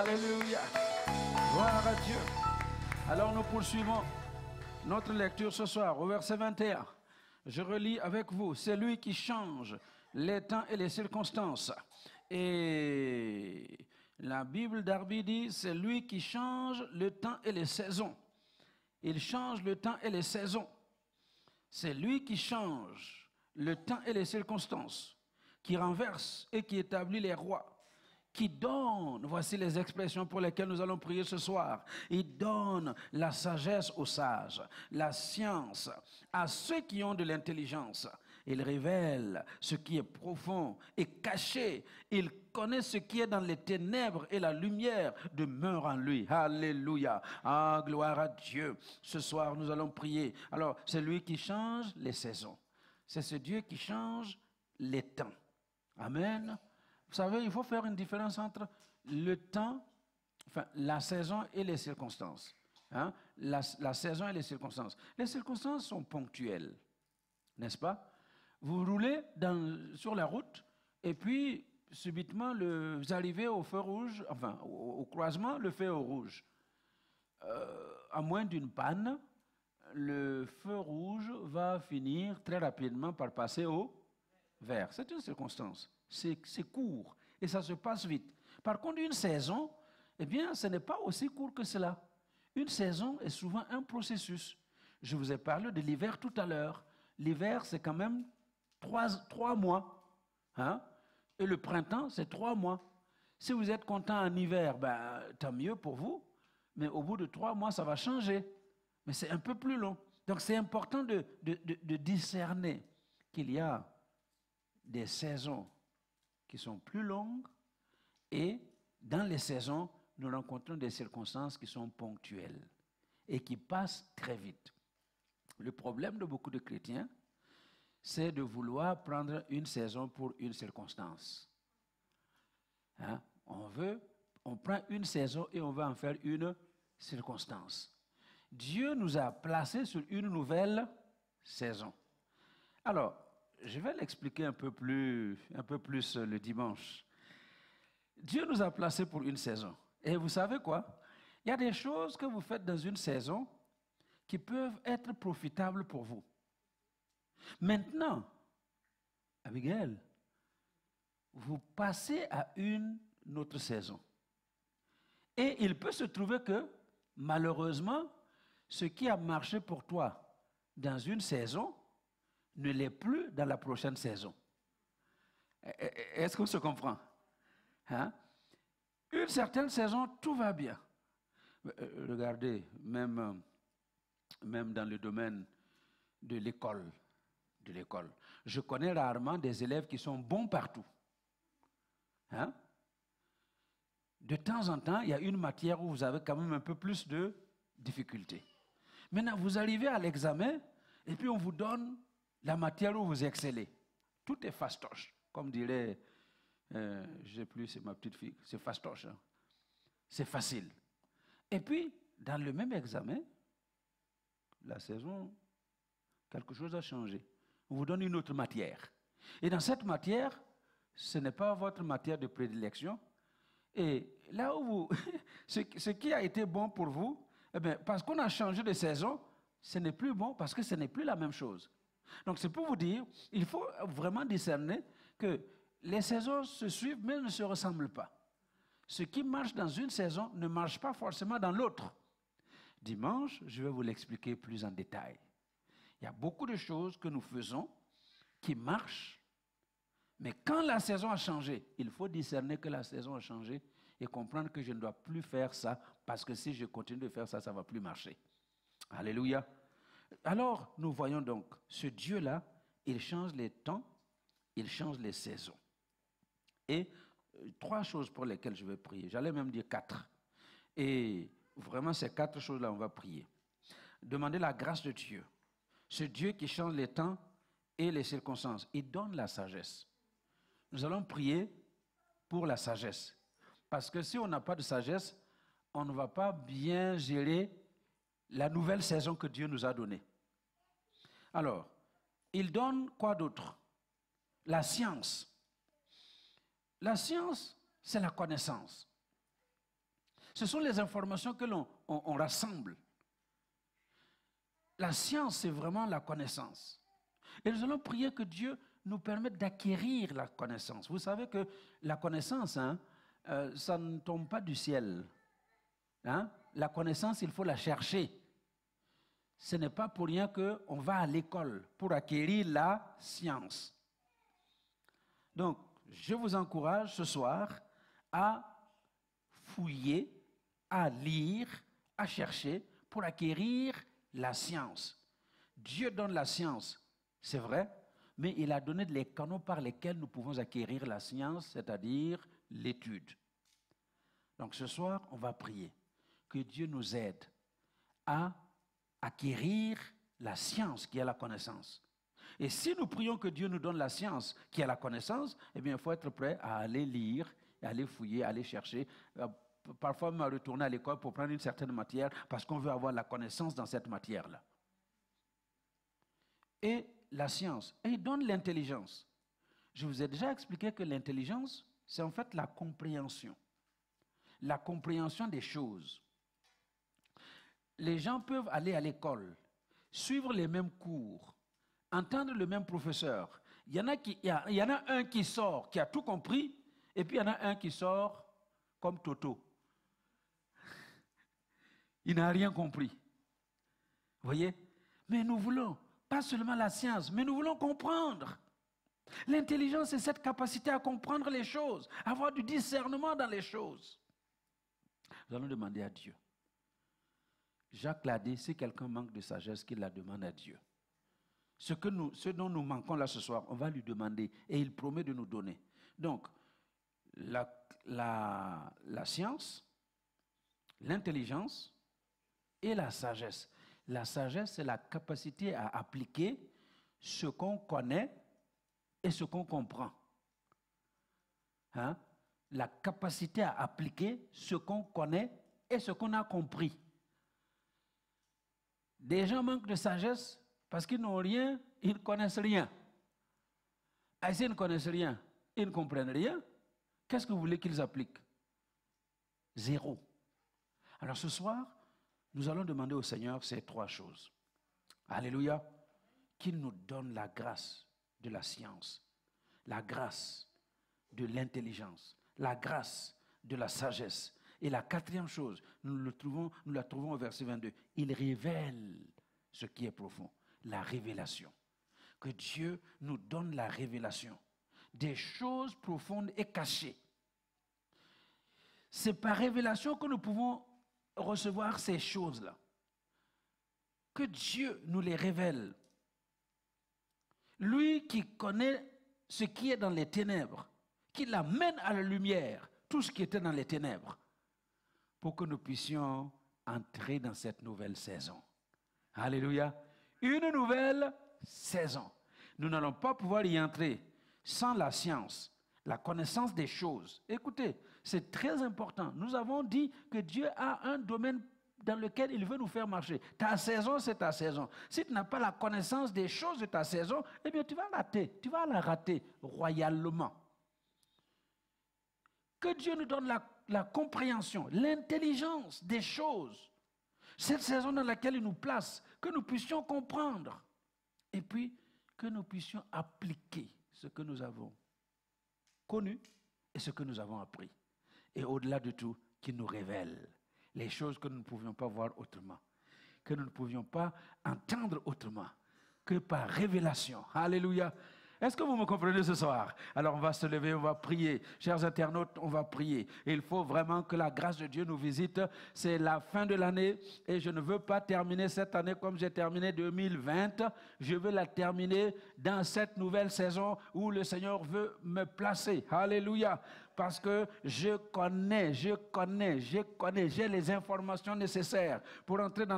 Alléluia. Gloire à Dieu. Alors nous poursuivons notre lecture ce soir au verset 21. Je relis avec vous. C'est lui qui change les temps et les circonstances. Et la Bible d'Arby dit, c'est lui qui change le temps et les saisons. Il change le temps et les saisons. C'est lui qui change le temps et les circonstances, qui renverse et qui établit les rois, qui donne, voici les expressions pour lesquelles nous allons prier ce soir. Il donne la sagesse aux sages, la science à ceux qui ont de l'intelligence. Il révèle ce qui est profond et caché. Il connaît ce qui est dans les ténèbres et la lumière demeure en lui. Alléluia. Ah, gloire à Dieu. Ce soir, nous allons prier. Alors, c'est lui qui change les saisons. C'est ce Dieu qui change les temps. Amen. Vous savez, il faut faire une différence entre le temps, enfin, la saison et les circonstances. Hein? La saison et les circonstances. Les circonstances sont ponctuelles, n'est-ce pas? Vous roulez sur la route et puis, subitement, vous arrivez au feu rouge, enfin, au croisement, le feu est au rouge. À moins d'une panne, le feu rouge va finir très rapidement par passer au vert. C'est une circonstance. C'est court et ça se passe vite. Par contre, une saison, eh bien, ce n'est pas aussi court que cela. Une saison est souvent un processus. Je vous ai parlé de l'hiver tout à l'heure. L'hiver, c'est quand même 3 mois. Hein? Et le printemps, c'est 3 mois. Si vous êtes content en hiver, ben, tant mieux pour vous. Mais au bout de 3 mois, ça va changer. Mais c'est un peu plus long. Donc, c'est important de discerner qu'il y a des saisons qui sont plus longues et dans les saisons, nous rencontrons des circonstances qui sont ponctuelles et qui passent très vite. Le problème de beaucoup de chrétiens, c'est de vouloir prendre une saison pour une circonstance. Hein? On prend une saison et on va en faire une circonstance. Dieu nous a placés sur une nouvelle saison. Alors, je vais l'expliquer un peu plus le dimanche. Dieu nous a placés pour une saison. Et vous savez quoi? Il y a des choses que vous faites dans une saison qui peuvent être profitables pour vous. Maintenant, Abigail, vous passez à une autre saison. Et il peut se trouver que, malheureusement, ce qui a marché pour toi dans une saison ne l'est plus dans la prochaine saison. Est-ce qu'on se comprend? Hein? Une certaine saison, tout va bien. Regardez, même dans le domaine de l'école, je connais rarement des élèves qui sont bons partout. Hein? De temps en temps, il y a une matière où vous avez quand même un peu plus de difficultés. Maintenant, vous arrivez à l'examen et puis on vous donne la matière où vous excellez. Tout est fastoche, comme dirait, je ne sais plus, c'est ma petite fille, c'est fastoche. Hein? C'est facile. Et puis, dans le même examen, la saison, quelque chose a changé. On vous donne une autre matière. Et dans cette matière, ce n'est pas votre matière de prédilection. Et là où ce qui a été bon pour vous, eh bien, parce qu'on a changé de saison, ce n'est plus bon parce que ce n'est plus la même chose. Donc c'est pour vous dire, il faut vraiment discerner que les saisons se suivent mais ne se ressemblent pas. Ce qui marche dans une saison ne marche pas forcément dans l'autre. Dimanche, je vais vous l'expliquer plus en détail. Il y a beaucoup de choses que nous faisons qui marchent, mais quand la saison a changé, il faut discerner que la saison a changé et comprendre que je ne dois plus faire ça parce que si je continue de faire ça, ça ne va plus marcher. Alléluia. Alors, nous voyons donc, ce Dieu-là, il change les temps, il change les saisons. Et 3 choses pour lesquelles je vais prier. J'allais même dire 4. Et vraiment, ces 4 choses-là, on va prier. Demandez la grâce de Dieu. Ce Dieu qui change les temps et les circonstances. Il donne la sagesse. Nous allons prier pour la sagesse. Parce que si on n'a pas de sagesse, on ne va pas bien gérer la nouvelle saison que Dieu nous a donnée. Alors, il donne quoi d'autre? La science. La science, c'est la connaissance. Ce sont les informations que on rassemble. La science, c'est vraiment la connaissance. Et nous allons prier que Dieu nous permette d'acquérir la connaissance. Vous savez que la connaissance, ça ne tombe pas du ciel. La connaissance, il faut la chercher. Ce n'est pas pour rien qu'on va à l'école pour acquérir la science. Donc, je vous encourage ce soir à fouiller, à lire, à chercher pour acquérir la science. Dieu donne la science, c'est vrai, mais il a donné les canaux par lesquels nous pouvons acquérir la science, c'est-à-dire l'étude. Donc ce soir, on va prier que Dieu nous aide à acquérir la science qui est la connaissance. Et si nous prions que Dieu nous donne la science qui est la connaissance, eh bien, il faut être prêt à aller lire, à aller fouiller, à aller chercher, parfois même à retourner à l'école pour prendre une certaine matière parce qu'on veut avoir la connaissance dans cette matière-là. Et la science, et il donne l'intelligence. Je vous ai déjà expliqué que l'intelligence, c'est en fait la compréhension des choses. Les gens peuvent aller à l'école, suivre les mêmes cours, entendre le même professeur. Il y en a un qui sort, qui a tout compris, et puis il y en a un qui sort comme Toto. Il n'a rien compris. Vous voyez? Mais nous voulons, pas seulement la science, mais nous voulons comprendre. L'intelligence, c'est cette capacité à comprendre les choses, avoir du discernement dans les choses. Nous allons demander à Dieu. Jacques l'a dit, si quelqu'un manque de sagesse, qu'il la demande à Dieu. Ce dont nous manquons là ce soir, on va lui demander et il promet de nous donner. Donc, la science, l'intelligence et la sagesse. La sagesse, c'est la capacité à appliquer ce qu'on connaît et ce qu'on comprend. La capacité à appliquer ce qu'on connaît et ce qu'on a compris. Des gens manquent de sagesse parce qu'ils n'ont rien, ils ne connaissent rien. Et s'ils ne connaissent rien, ils ne comprennent rien, qu'est-ce que vous voulez qu'ils appliquent? Zéro. Alors ce soir, nous allons demander au Seigneur ces trois choses. Alléluia. Qu'il nous donne la grâce de la science, la grâce de l'intelligence, la grâce de la sagesse. Et la quatrième chose, nous la trouvons au verset 22. Il révèle ce qui est profond, la révélation. Que Dieu nous donne la révélation des choses profondes et cachées. C'est par révélation que nous pouvons recevoir ces choses-là. Que Dieu nous les révèle. Lui qui connaît ce qui est dans les ténèbres, qui l'amène à la lumière, tout ce qui était dans les ténèbres, pour que nous puissions entrer dans cette nouvelle saison. Alléluia. Une nouvelle saison. Nous n'allons pas pouvoir y entrer sans la science, la connaissance des choses. Écoutez, c'est très important. Nous avons dit que Dieu a un domaine dans lequel il veut nous faire marcher. Ta saison, c'est ta saison. Si tu n'as pas la connaissance des choses de ta saison, eh bien tu vas rater. Tu vas la rater royalement. Que Dieu nous donne la compréhension, l'intelligence des choses. Cette saison dans laquelle il nous place, que nous puissions comprendre. Et puis, que nous puissions appliquer ce que nous avons connu et ce que nous avons appris. Et au-delà de tout, qu'il nous révèle les choses que nous ne pouvions pas voir autrement, que nous ne pouvions pas entendre autrement que par révélation. Alléluia. Est-ce que vous me comprenez ce soir? Alors on va se lever, on va prier. Chers internautes, on va prier. Et il faut vraiment que la grâce de Dieu nous visite. C'est la fin de l'année et je ne veux pas terminer cette année comme j'ai terminé 2020. Je veux la terminer dans cette nouvelle saison où le Seigneur veut me placer. Alléluia. Parce que je connais, j'ai les informations nécessaires pour entrer dans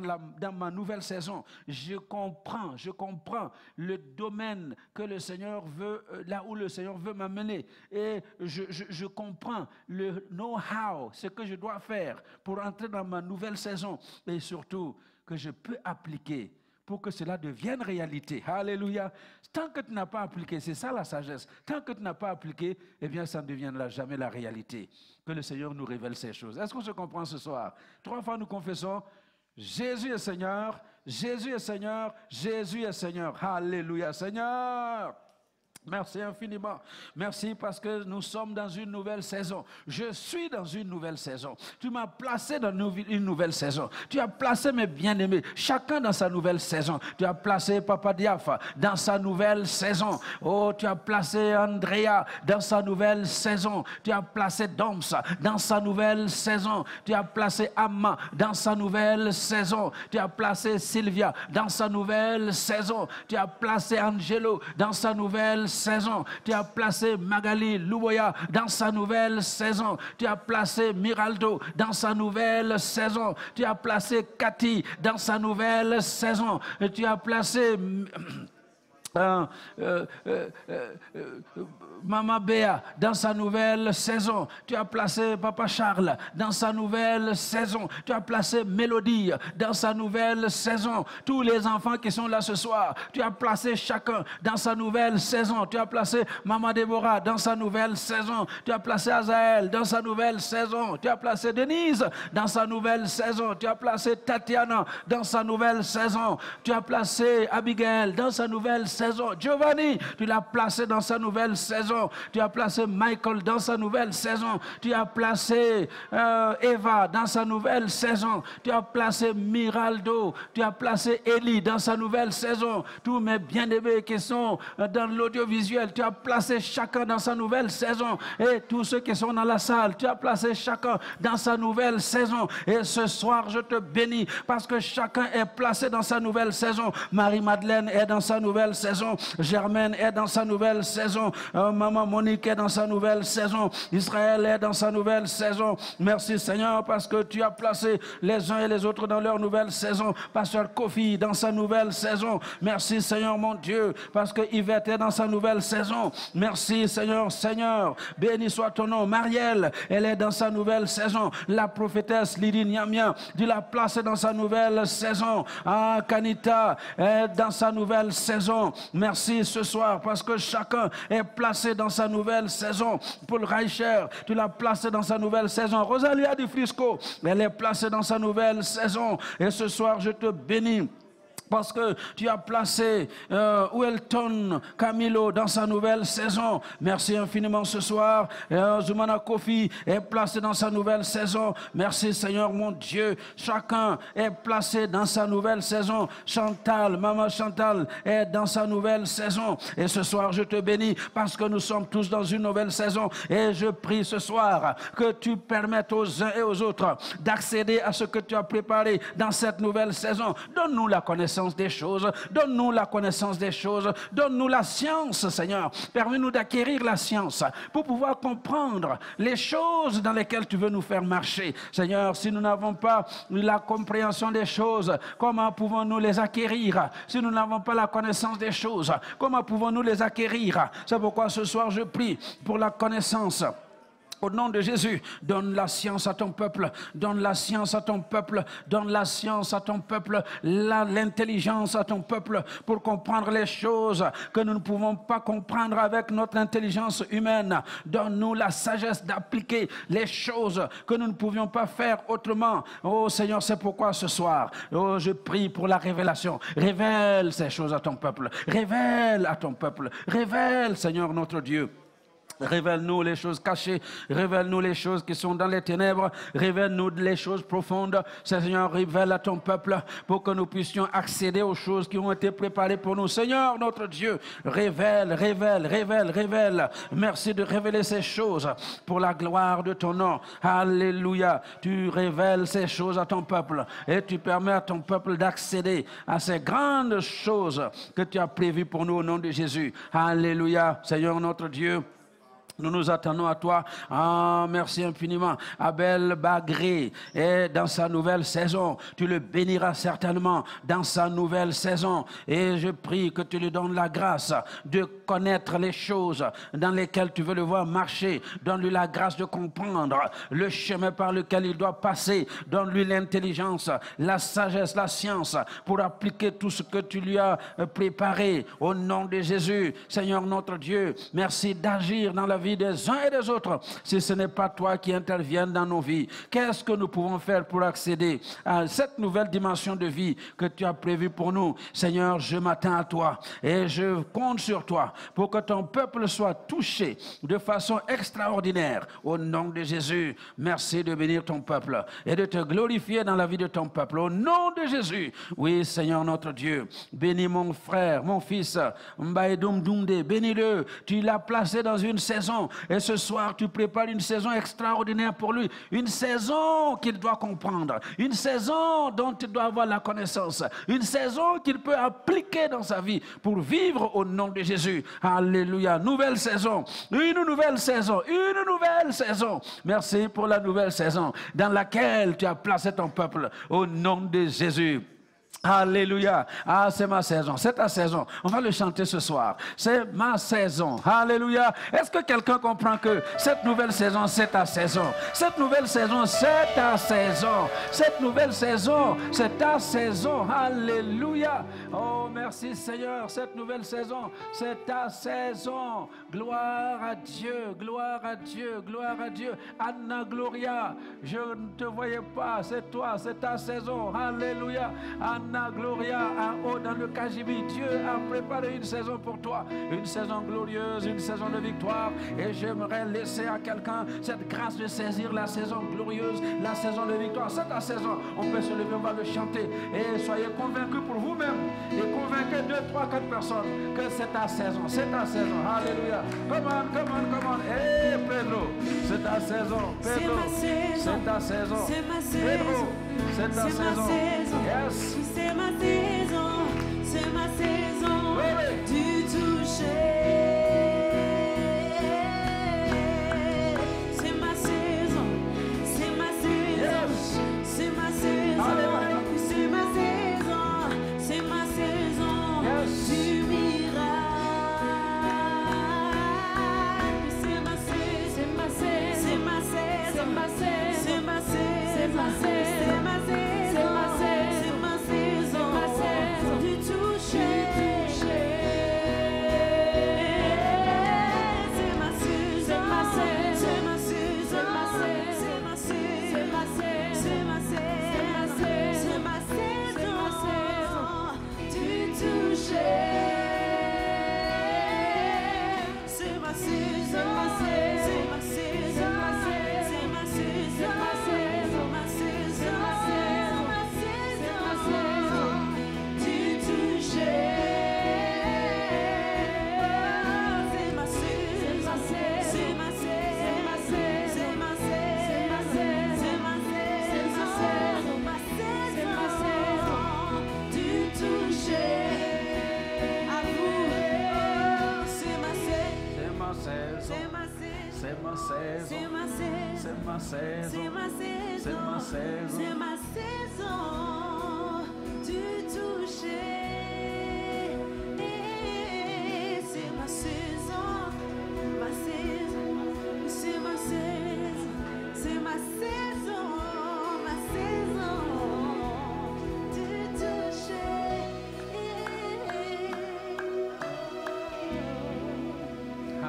ma nouvelle saison. Je comprends le domaine que le Seigneur veut, là où le Seigneur veut m'amener. Et je comprends le know-how, ce que je dois faire pour entrer dans ma nouvelle saison. Et surtout, que je peux appliquer pour que cela devienne réalité. Alléluia. Tant que tu n'as pas appliqué, c'est ça la sagesse. Tant que tu n'as pas appliqué, eh bien, ça ne deviendra jamais la réalité. Que le Seigneur nous révèle ces choses. Est-ce qu'on se comprend ce soir? 3 fois nous confessons, Jésus est Seigneur, Jésus est Seigneur, Jésus est Seigneur. Alléluia, Seigneur. Merci infiniment. Merci parce que nous sommes dans une nouvelle saison. Je suis dans une nouvelle saison. Tu m'as placé dans une nouvelle saison. Tu as placé mes bien-aimés, chacun dans sa nouvelle saison. Tu as placé Papa Diafa dans sa nouvelle saison. Oh, tu as placé Andrea dans sa nouvelle saison. Tu as placé Doms dans sa nouvelle saison. Tu as placé Amma dans sa nouvelle saison. Tu as placé Sylvia dans sa nouvelle saison. Tu as placé Angelo dans sa nouvelle saison. Tu as placé Magali Louboya dans sa nouvelle saison. Tu as placé Miraldo dans sa nouvelle saison. Tu as placé Cathy dans sa nouvelle saison. Et tu as placé Maman Béa dans sa nouvelle saison. Tu as placé Papa Charles dans sa nouvelle saison. Tu as placé Mélodie dans sa nouvelle saison. Tous les enfants qui sont là ce soir, tu as placé chacun dans sa nouvelle saison. Tu as placé Maman Déborah dans sa nouvelle saison. Tu as placé Azaël dans sa nouvelle saison. Tu as placé Denise dans sa nouvelle saison. Tu as placé Tatiana dans sa nouvelle saison. Tu as placé Abigail dans sa nouvelle saison. Giovanni, tu l'as placé dans sa nouvelle saison. Tu as placé Michael dans sa nouvelle saison. Tu as placé Eva dans sa nouvelle saison. Tu as placé Miraldo. Tu as placé Eli dans sa nouvelle saison. Tous mes bien-aimés qui sont dans l'audiovisuel, tu as placé chacun dans sa nouvelle saison. Et tous ceux qui sont dans la salle, tu as placé chacun dans sa nouvelle saison. Et ce soir, je te bénis parce que chacun est placé dans sa nouvelle saison. Marie-Madeleine est dans sa nouvelle saison. Germaine est dans sa nouvelle saison. Maman Monique est dans sa nouvelle saison. Israël est dans sa nouvelle saison. Merci Seigneur parce que tu as placé les uns et les autres dans leur nouvelle saison. Pasteur Kofi dans sa nouvelle saison. Merci Seigneur mon Dieu parce que Yvette est dans sa nouvelle saison. Merci Seigneur, Seigneur. Béni soit ton nom. Marielle, elle est dans sa nouvelle saison. La prophétesse Lydie Niamia, tu l'as placée dans sa nouvelle saison. Kanita est dans sa nouvelle saison. Merci ce soir parce que chacun est placé dans sa nouvelle saison. Paul Reicher, tu l'as placé dans sa nouvelle saison. Rosalia Di Frisco, elle est placée dans sa nouvelle saison. Et ce soir, je te bénis. Parce que tu as placé Welton Camilo dans sa nouvelle saison. Merci infiniment ce soir. Zoumana Kofi est placé dans sa nouvelle saison. Merci Seigneur mon Dieu. Chacun est placé dans sa nouvelle saison. Chantal, Maman Chantal est dans sa nouvelle saison. Et ce soir je te bénis parce que nous sommes tous dans une nouvelle saison. Et je prie ce soir que tu permettes aux uns et aux autres d'accéder à ce que tu as préparé dans cette nouvelle saison. Donne-nous la connaissance des choses, donne-nous la connaissance des choses, donne-nous la science, Seigneur. Permets-nous d'acquérir la science pour pouvoir comprendre les choses dans lesquelles tu veux nous faire marcher. Seigneur, si nous n'avons pas la compréhension des choses, comment pouvons-nous les acquérir? Si nous n'avons pas la connaissance des choses, comment pouvons-nous les acquérir? C'est pourquoi ce soir je prie pour la connaissance. Au nom de Jésus, donne la science à ton peuple, donne la science à ton peuple, donne la science à ton peuple, l'intelligence à ton peuple pour comprendre les choses que nous ne pouvons pas comprendre avec notre intelligence humaine. Donne-nous la sagesse d'appliquer les choses que nous ne pouvions pas faire autrement. Oh Seigneur, c'est pourquoi ce soir, oh, je prie pour la révélation. Révèle ces choses à ton peuple, révèle à ton peuple, révèle Seigneur notre Dieu. Révèle-nous les choses cachées, révèle-nous les choses qui sont dans les ténèbres, révèle-nous les choses profondes. Seigneur, révèle à ton peuple pour que nous puissions accéder aux choses qui ont été préparées pour nous. Seigneur, notre Dieu, révèle, révèle, révèle, révèle. Merci de révéler ces choses pour la gloire de ton nom. Alléluia. Tu révèles ces choses à ton peuple et tu permets à ton peuple d'accéder à ces grandes choses que tu as prévues pour nous au nom de Jésus. Alléluia. Seigneur, notre Dieu, Nous nous attendons à toi. Ah, merci infiniment. Abel Bagré est dans sa nouvelle saison. Tu le béniras certainement dans sa nouvelle saison. Et je prie que tu lui donnes la grâce de connaître les choses dans lesquelles tu veux le voir marcher. Donne-lui la grâce de comprendre le chemin par lequel il doit passer. Donne-lui l'intelligence, la sagesse, la science pour appliquer tout ce que tu lui as préparé. Au nom de Jésus, Seigneur notre Dieu, merci d'agir dans la vie des uns et des autres. Si ce n'est pas toi qui interviens dans nos vies, qu'est-ce que nous pouvons faire pour accéder à cette nouvelle dimension de vie que tu as prévue pour nous? Seigneur, je m'attends à toi et je compte sur toi pour que ton peuple soit touché de façon extraordinaire. Au nom de Jésus, merci de bénir ton peuple et de te glorifier dans la vie de ton peuple. Au nom de Jésus, oui Seigneur notre Dieu, bénis mon frère, mon fils, Mbaïdoum Doumdé, bénis-le. Tu l'as placé dans une saison et ce soir tu prépares une saison extraordinaire pour lui, une saison qu'il doit comprendre, une saison dont il doit avoir la connaissance, une saison qu'il peut appliquer dans sa vie pour vivre au nom de Jésus. Alléluia. Nouvelle saison, une nouvelle saison, une nouvelle saison. Merci pour la nouvelle saison dans laquelle tu as placé ton peuple au nom de Jésus. Alléluia. Ah, c'est ma saison. C'est ta saison. On va le chanter ce soir. C'est ma saison. Alléluia. Est-ce que quelqu'un comprend que cette nouvelle saison, c'est ta saison? Cette nouvelle saison, c'est ta saison. Cette nouvelle saison, c'est ta saison. Alléluia. Oh, merci Seigneur. Cette nouvelle saison, c'est ta saison. Gloire à Dieu. Gloire à Dieu. Gloire à Dieu. Anna Gloria, je ne te voyais pas. C'est toi. C'est ta saison. Alléluia. Anna Gloria, en haut dans le Kajibi, Dieu a préparé une saison pour toi, une saison glorieuse, une saison de victoire. Et j'aimerais laisser à quelqu'un cette grâce de saisir la saison glorieuse, la saison de victoire. C'est ta saison. On peut se lever, on va le chanter. Et soyez convaincus pour vous-même et convaincez 2, 3, 4 personnes que c'est ta saison. C'est ta saison. Alléluia. Come on, come on, come on. Hey Pedro, c'est ta saison. Pedro, c'est ta saison. C'est ma saison. Pedro, c'est ta saison. Yes. C'est ma saison du toucher. C'est ma saison, c'est ma saison, c'est ma saison, c'est ma saison, c'est ma saison du miracle. C'est ma saison, c'est ma saison, c'est ma saison, c'est ma saison, c'est ma saison, c'est ma saison. Du toucher, c'est ma saison, c'est ma saison, c'est ma saison, c'est ma saison, c'est ma saison, c'est ma saison du toucher, c'est ma saison, c'est ma saison, c'est ma saison, c'est ma saison du toucher. C'est ma saison, ma saison, c'est ma saison, c'est ma saison, ma saison du toucher.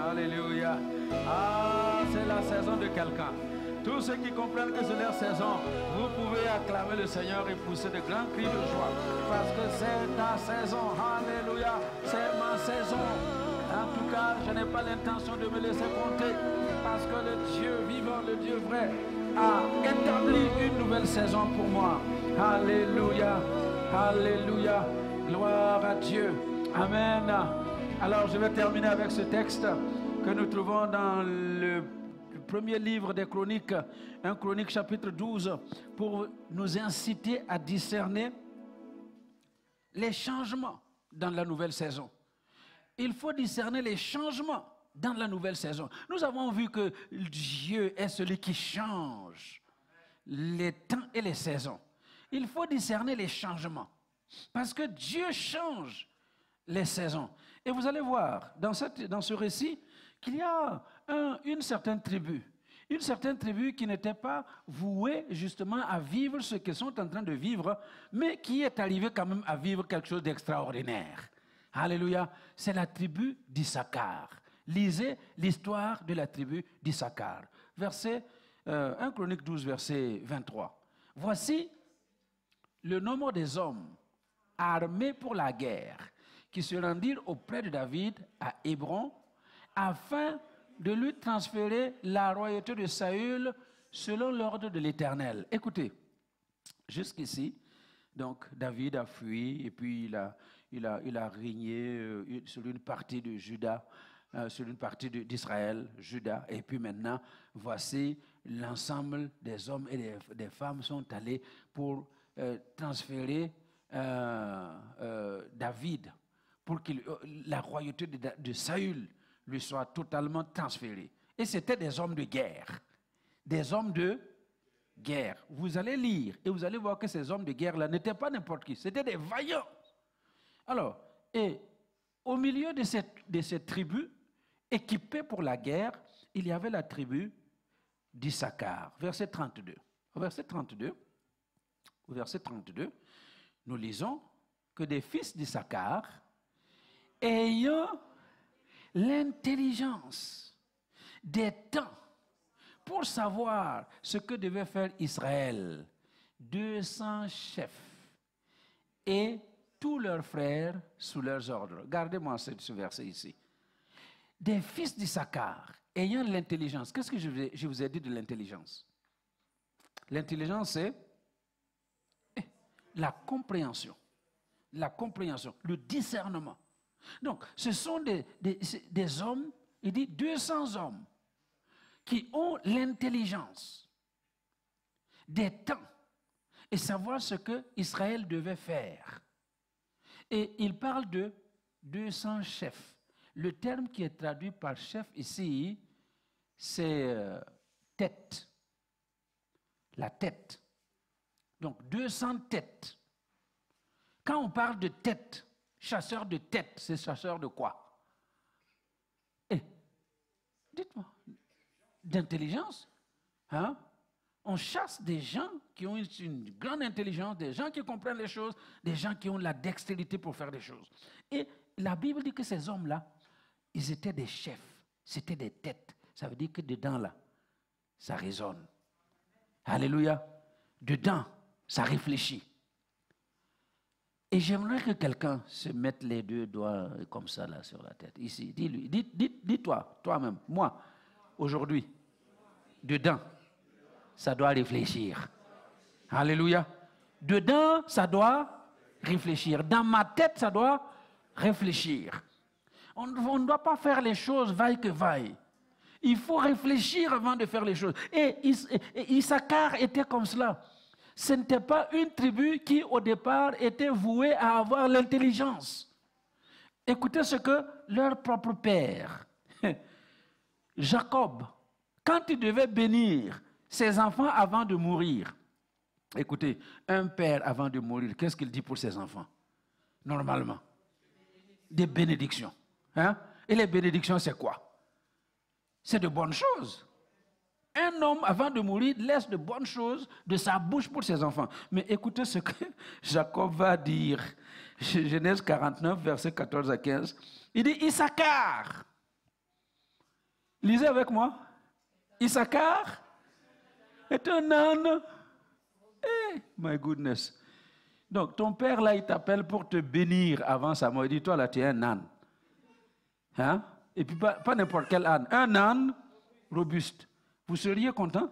Alléluia. Ah, c'est la saison de quelqu'un. Tous ceux qui comprennent que c'est leur saison, vous pouvez acclamer le Seigneur et pousser de grands cris de joie. Parce que c'est ta saison. Alléluia. C'est ma saison. En tout cas, je n'ai pas l'intention de me laisser compter. Parce que le Dieu vivant, le Dieu vrai, a établi une nouvelle saison pour moi. Alléluia. Alléluia. Gloire à Dieu. Amen. Alors, je vais terminer avec ce texte que nous trouvons dans le premier livre des Chroniques, 1 Chronique chapitre 12, pour nous inciter à discerner les changements dans la nouvelle saison. Il faut discerner les changements dans la nouvelle saison. Nous avons vu que Dieu est celui qui change les temps et les saisons. Il faut discerner les changements. Parce que Dieu change les saisons. Et vous allez voir dans ce récit qu'il y a une certaine tribu. Une certaine tribu qui n'était pas vouée justement à vivre ce qu'ils sont en train de vivre, mais qui est arrivée quand même à vivre quelque chose d'extraordinaire. Alléluia. C'est la tribu d'Issachar. Lisez l'histoire de la tribu d'Issachar. Verset 1 Chronique 12, verset 23. Voici le nombre des hommes armés pour la guerre qui se rendirent auprès de David à Hébron afin de lui transférer la royauté de Saül selon l'ordre de l'Éternel. Écoutez, jusqu'ici, donc David a fui et puis il a régné sur une partie de Juda, sur une partie d'Israël, Juda, et puis maintenant, voici l'ensemble des hommes et des femmes sont allés pour transférer David, pour que la royauté de Saül lui soit totalement transférée. Et c'était des hommes de guerre. Des hommes de guerre. Vous allez lire et vous allez voir que ces hommes de guerre-là n'étaient pas n'importe qui, c'était des vaillants. Alors, et au milieu de cette tribu, équipée pour la guerre, il y avait la tribu d'Issachar. Verset 32. Au verset 32, nous lisons que des fils d'Issachar, ayant l'intelligence des temps pour savoir ce que devait faire Israël, 200 chefs et tous leurs frères sous leurs ordres. Gardez-moi ce verset ici. Des fils d'Issachar ayant l'intelligence. Qu'est-ce que je vous ai dit de l'intelligence? L'intelligence, c'est la compréhension, le discernement. Donc, ce sont des hommes, il dit 200 hommes, qui ont l'intelligence des temps et savoir ce que Israël devait faire. Et il parle de 200 chefs. Le terme qui est traduit par chef ici, c'est tête. La tête. Donc 200 têtes. Quand on parle de tête, chasseur de tête, c'est chasseur de quoi? Dites-moi, d'intelligence, hein? On chasse des gens qui ont une grande intelligence, des gens qui comprennent les choses, des gens qui ont la dextérité pour faire des choses. Et la Bible dit que ces hommes-là, ils étaient des chefs, c'était des têtes. Ça veut dire que dedans, là, ça résonne. Alléluia. Dedans, ça réfléchit. Et j'aimerais que quelqu'un se mette les deux doigts comme ça, là, sur la tête. Ici, dis-lui, dis-toi, toi-même, moi, aujourd'hui, dedans, ça doit réfléchir. Alléluia. Dedans, ça doit réfléchir. Dans ma tête, ça doit réfléchir. On ne doit pas faire les choses vaille que vaille. Il faut réfléchir avant de faire les choses. Et Issachar était comme cela. Ce n'était pas une tribu qui, au départ, était vouée à avoir l'intelligence. Écoutez ce que leur propre père, Jacob, quand il devait bénir ses enfants avant de mourir, écoutez, un père avant de mourir, qu'est-ce qu'il dit pour ses enfants? Normalement, des bénédictions. Hein? Et les bénédictions, c'est quoi? C'est de bonnes choses. Un homme, avant de mourir, laisse de bonnes choses de sa bouche pour ses enfants. Mais écoutez ce que Jacob va dire. Genèse 49, versets 14 à 15. Il dit, Issachar. Lisez avec moi. Issachar est un âne. Eh, my goodness. Donc, ton père, là, il t'appelle pour te bénir avant sa mort. Il dit, toi, là, tu es un âne. Hein? Et puis, pas n'importe quel âne. Un âne robuste. Vous seriez content?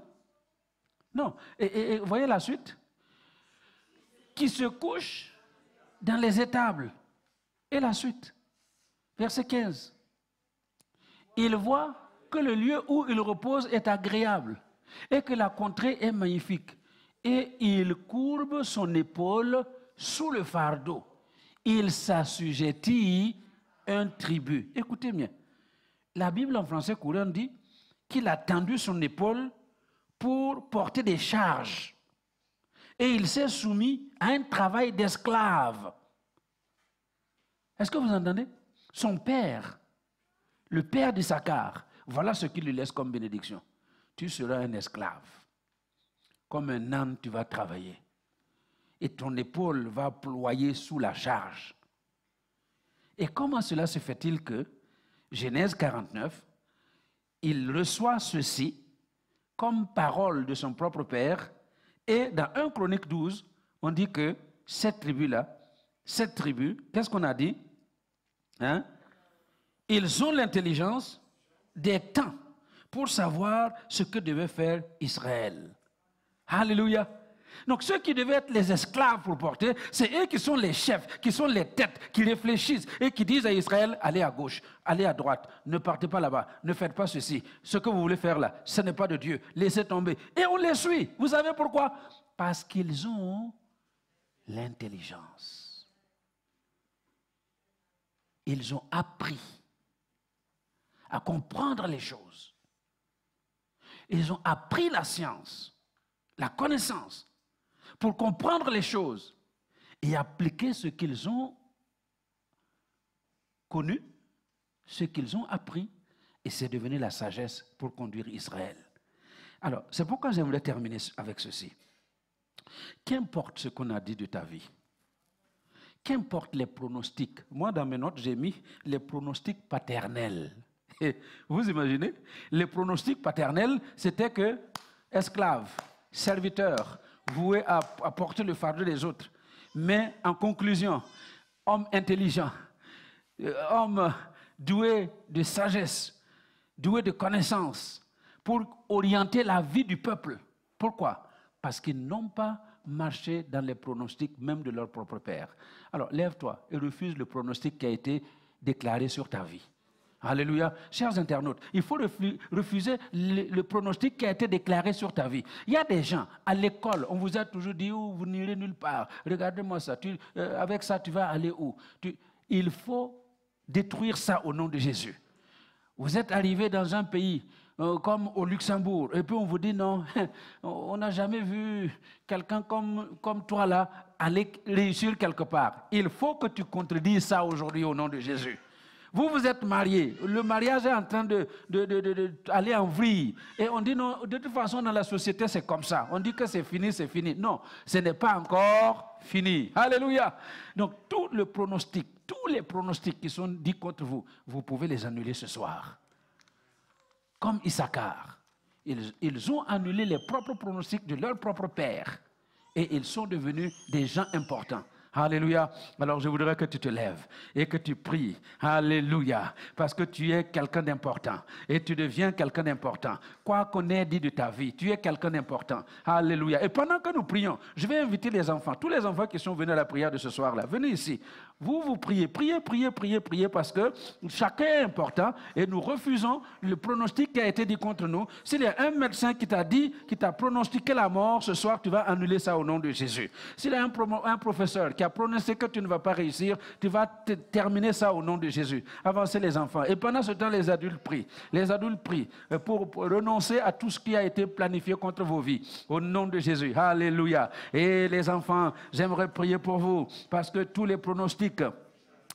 Non. Et voyez la suite. Qui se couche dans les étables. Et la suite. Verset 15. Il voit que le lieu où il repose est agréable et que la contrée est magnifique. Et il courbe son épaule sous le fardeau. Il s'assujettit un tribut. Écoutez bien. la Bible en français courant dit qu'il a tendu son épaule pour porter des charges. Et il s'est soumis à un travail d'esclave. Est-ce que vous entendez? Son père, le père d'Issachar, voilà ce qu'il lui laisse comme bénédiction. Tu seras un esclave. Comme un âne, tu vas travailler. Et ton épaule va ployer sous la charge. Et comment cela se fait-il que, Genèse 49, il reçoit ceci comme parole de son propre père, et dans 1 Chronique 12, on dit que cette tribu-là, qu'est-ce qu'on a dit? Hein? Ils ont l'intelligence des temps pour savoir ce que devait faire Israël. Alléluia. Donc ceux qui devaient être les esclaves pour porter, c'est eux qui sont les chefs, qui sont les têtes, qui réfléchissent et qui disent à Israël, allez à gauche, allez à droite, ne partez pas là-bas, ne faites pas ceci. Ce que vous voulez faire là, ce n'est pas de Dieu, laissez tomber. Et on les suit. Vous savez pourquoi? Parce qu'ils ont l'intelligence. Ils ont appris à comprendre les choses. Ils ont appris la science, la connaissance, pour comprendre les choses et appliquer ce qu'ils ont connu, ce qu'ils ont appris, et c'est devenu la sagesse pour conduire Israël. Alors, c'est pourquoi j'aimerais terminer avec ceci. Qu'importe ce qu'on a dit de ta vie, qu'importe les pronostics, moi dans mes notes j'ai mis les pronostics paternels. Et vous imaginez, les pronostics paternels, c'était que esclave, serviteur, voué à porter le fardeau des autres. Mais en conclusion, homme intelligent, homme doué de sagesse, doué de connaissance, pour orienter la vie du peuple. Pourquoi? Parce qu'ils n'ont pas marché dans les pronostics même de leur propre père. Alors, lève-toi et refuse le pronostic qui a été déclaré sur ta vie. Alléluia. Chers internautes, il faut refuser le pronostic qui a été déclaré sur ta vie. Il y a des gens, à l'école, on vous a toujours dit, oh, vous n'irez nulle part. Regardez-moi ça, avec ça, tu vas aller où? Il faut détruire ça au nom de Jésus. Vous êtes arrivé dans un pays comme au Luxembourg, et puis on vous dit non, on n'a jamais vu quelqu'un comme toi là aller réussir quelque part. Il faut que tu contredises ça aujourd'hui au nom de Jésus. Vous, vous êtes mariés, le mariage est en train d'aller en vrille. Et on dit non, de toute façon dans la société c'est comme ça. On dit que c'est fini, c'est fini. Non, ce n'est pas encore fini. Alléluia. Donc tous les pronostics qui sont dits contre vous, vous pouvez les annuler ce soir. Comme Issachar. Ils ont annulé les propres pronostics de leur propre père. Et ils sont devenus des gens importants. Alléluia. Alors je voudrais que tu te lèves et que tu pries. Alléluia. Parce que tu es quelqu'un d'important. Et tu deviens quelqu'un d'important. Quoi qu'on ait dit de ta vie, tu es quelqu'un d'important. Alléluia. Et pendant que nous prions, je vais inviter les enfants, tous les enfants qui sont venus à la prière de ce soir-là, venez ici. Vous priez, priez, parce que chacun est important et nous refusons le pronostic qui a été dit contre nous. S'il y a un médecin qui t'a dit, qui t'a pronostiqué la mort, ce soir, tu vas annuler ça au nom de Jésus. S'il y a un professeur qui a prononcé que tu ne vas pas réussir, tu vas terminer ça au nom de Jésus. Avancez les enfants. Et pendant ce temps, les adultes prient. Les adultes prient pour renoncer à tout ce qui a été planifié contre vos vies. Au nom de Jésus. Alléluia. Et les enfants, j'aimerais prier pour vous parce que tous les pronostics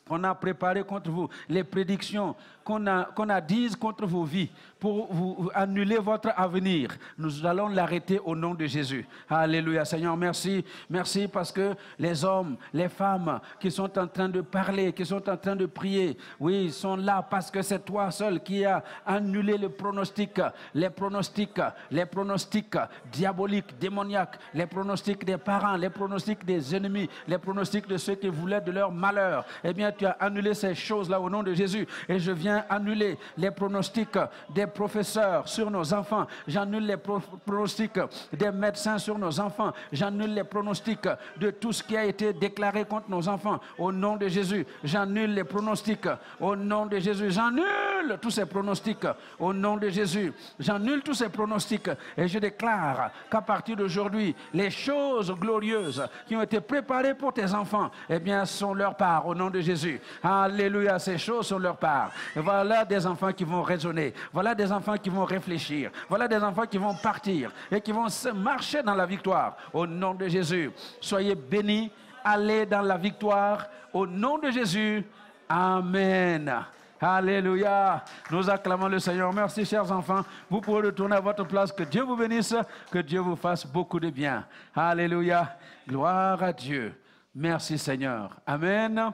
qu'on a préparés contre vous, les prédictions qu'on a dites contre vos vies pour vous annuler votre avenir, nous allons l'arrêter au nom de Jésus. Alléluia. Seigneur, merci. Merci parce que les hommes, les femmes qui sont en train de parler, qui sont en train de prier, oui, ils sont là parce que c'est toi seul qui as annulé le pronostic, les pronostics diaboliques, démoniaques, les pronostics des parents, les pronostics des ennemis, les pronostics de ceux qui voulaient de leur malheur. Eh bien, tu as annulé ces choses-là au nom de Jésus. Et je viens annuler les pronostics des professeurs sur nos enfants. J'annule les pronostics des médecins sur nos enfants. J'annule les pronostics de tout ce qui a été déclaré contre nos enfants. Au nom de Jésus, j'annule les pronostics. Au nom de Jésus, j'annule J'annule tous ces pronostics au nom de Jésus. J'annule tous ces pronostics et je déclare qu'à partir d'aujourd'hui, les choses glorieuses qui ont été préparées pour tes enfants, eh bien, sont leur part au nom de Jésus. Alléluia, ces choses sont leur part. Et voilà des enfants qui vont raisonner. Voilà des enfants qui vont réfléchir. Voilà des enfants qui vont partir et qui vont marcher dans la victoire au nom de Jésus. Soyez bénis, allez dans la victoire au nom de Jésus. Amen. Alléluia. Nous acclamons le Seigneur. Merci, chers enfants. Vous pouvez retourner à votre place. Que Dieu vous bénisse. Que Dieu vous fasse beaucoup de bien. Alléluia. Gloire à Dieu. Merci, Seigneur. Amen.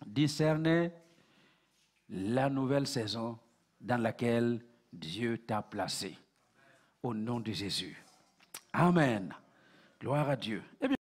Discernez la nouvelle saison dans laquelle Dieu t'a placé. Au nom de Jésus. Amen. Gloire à Dieu. Eh bien,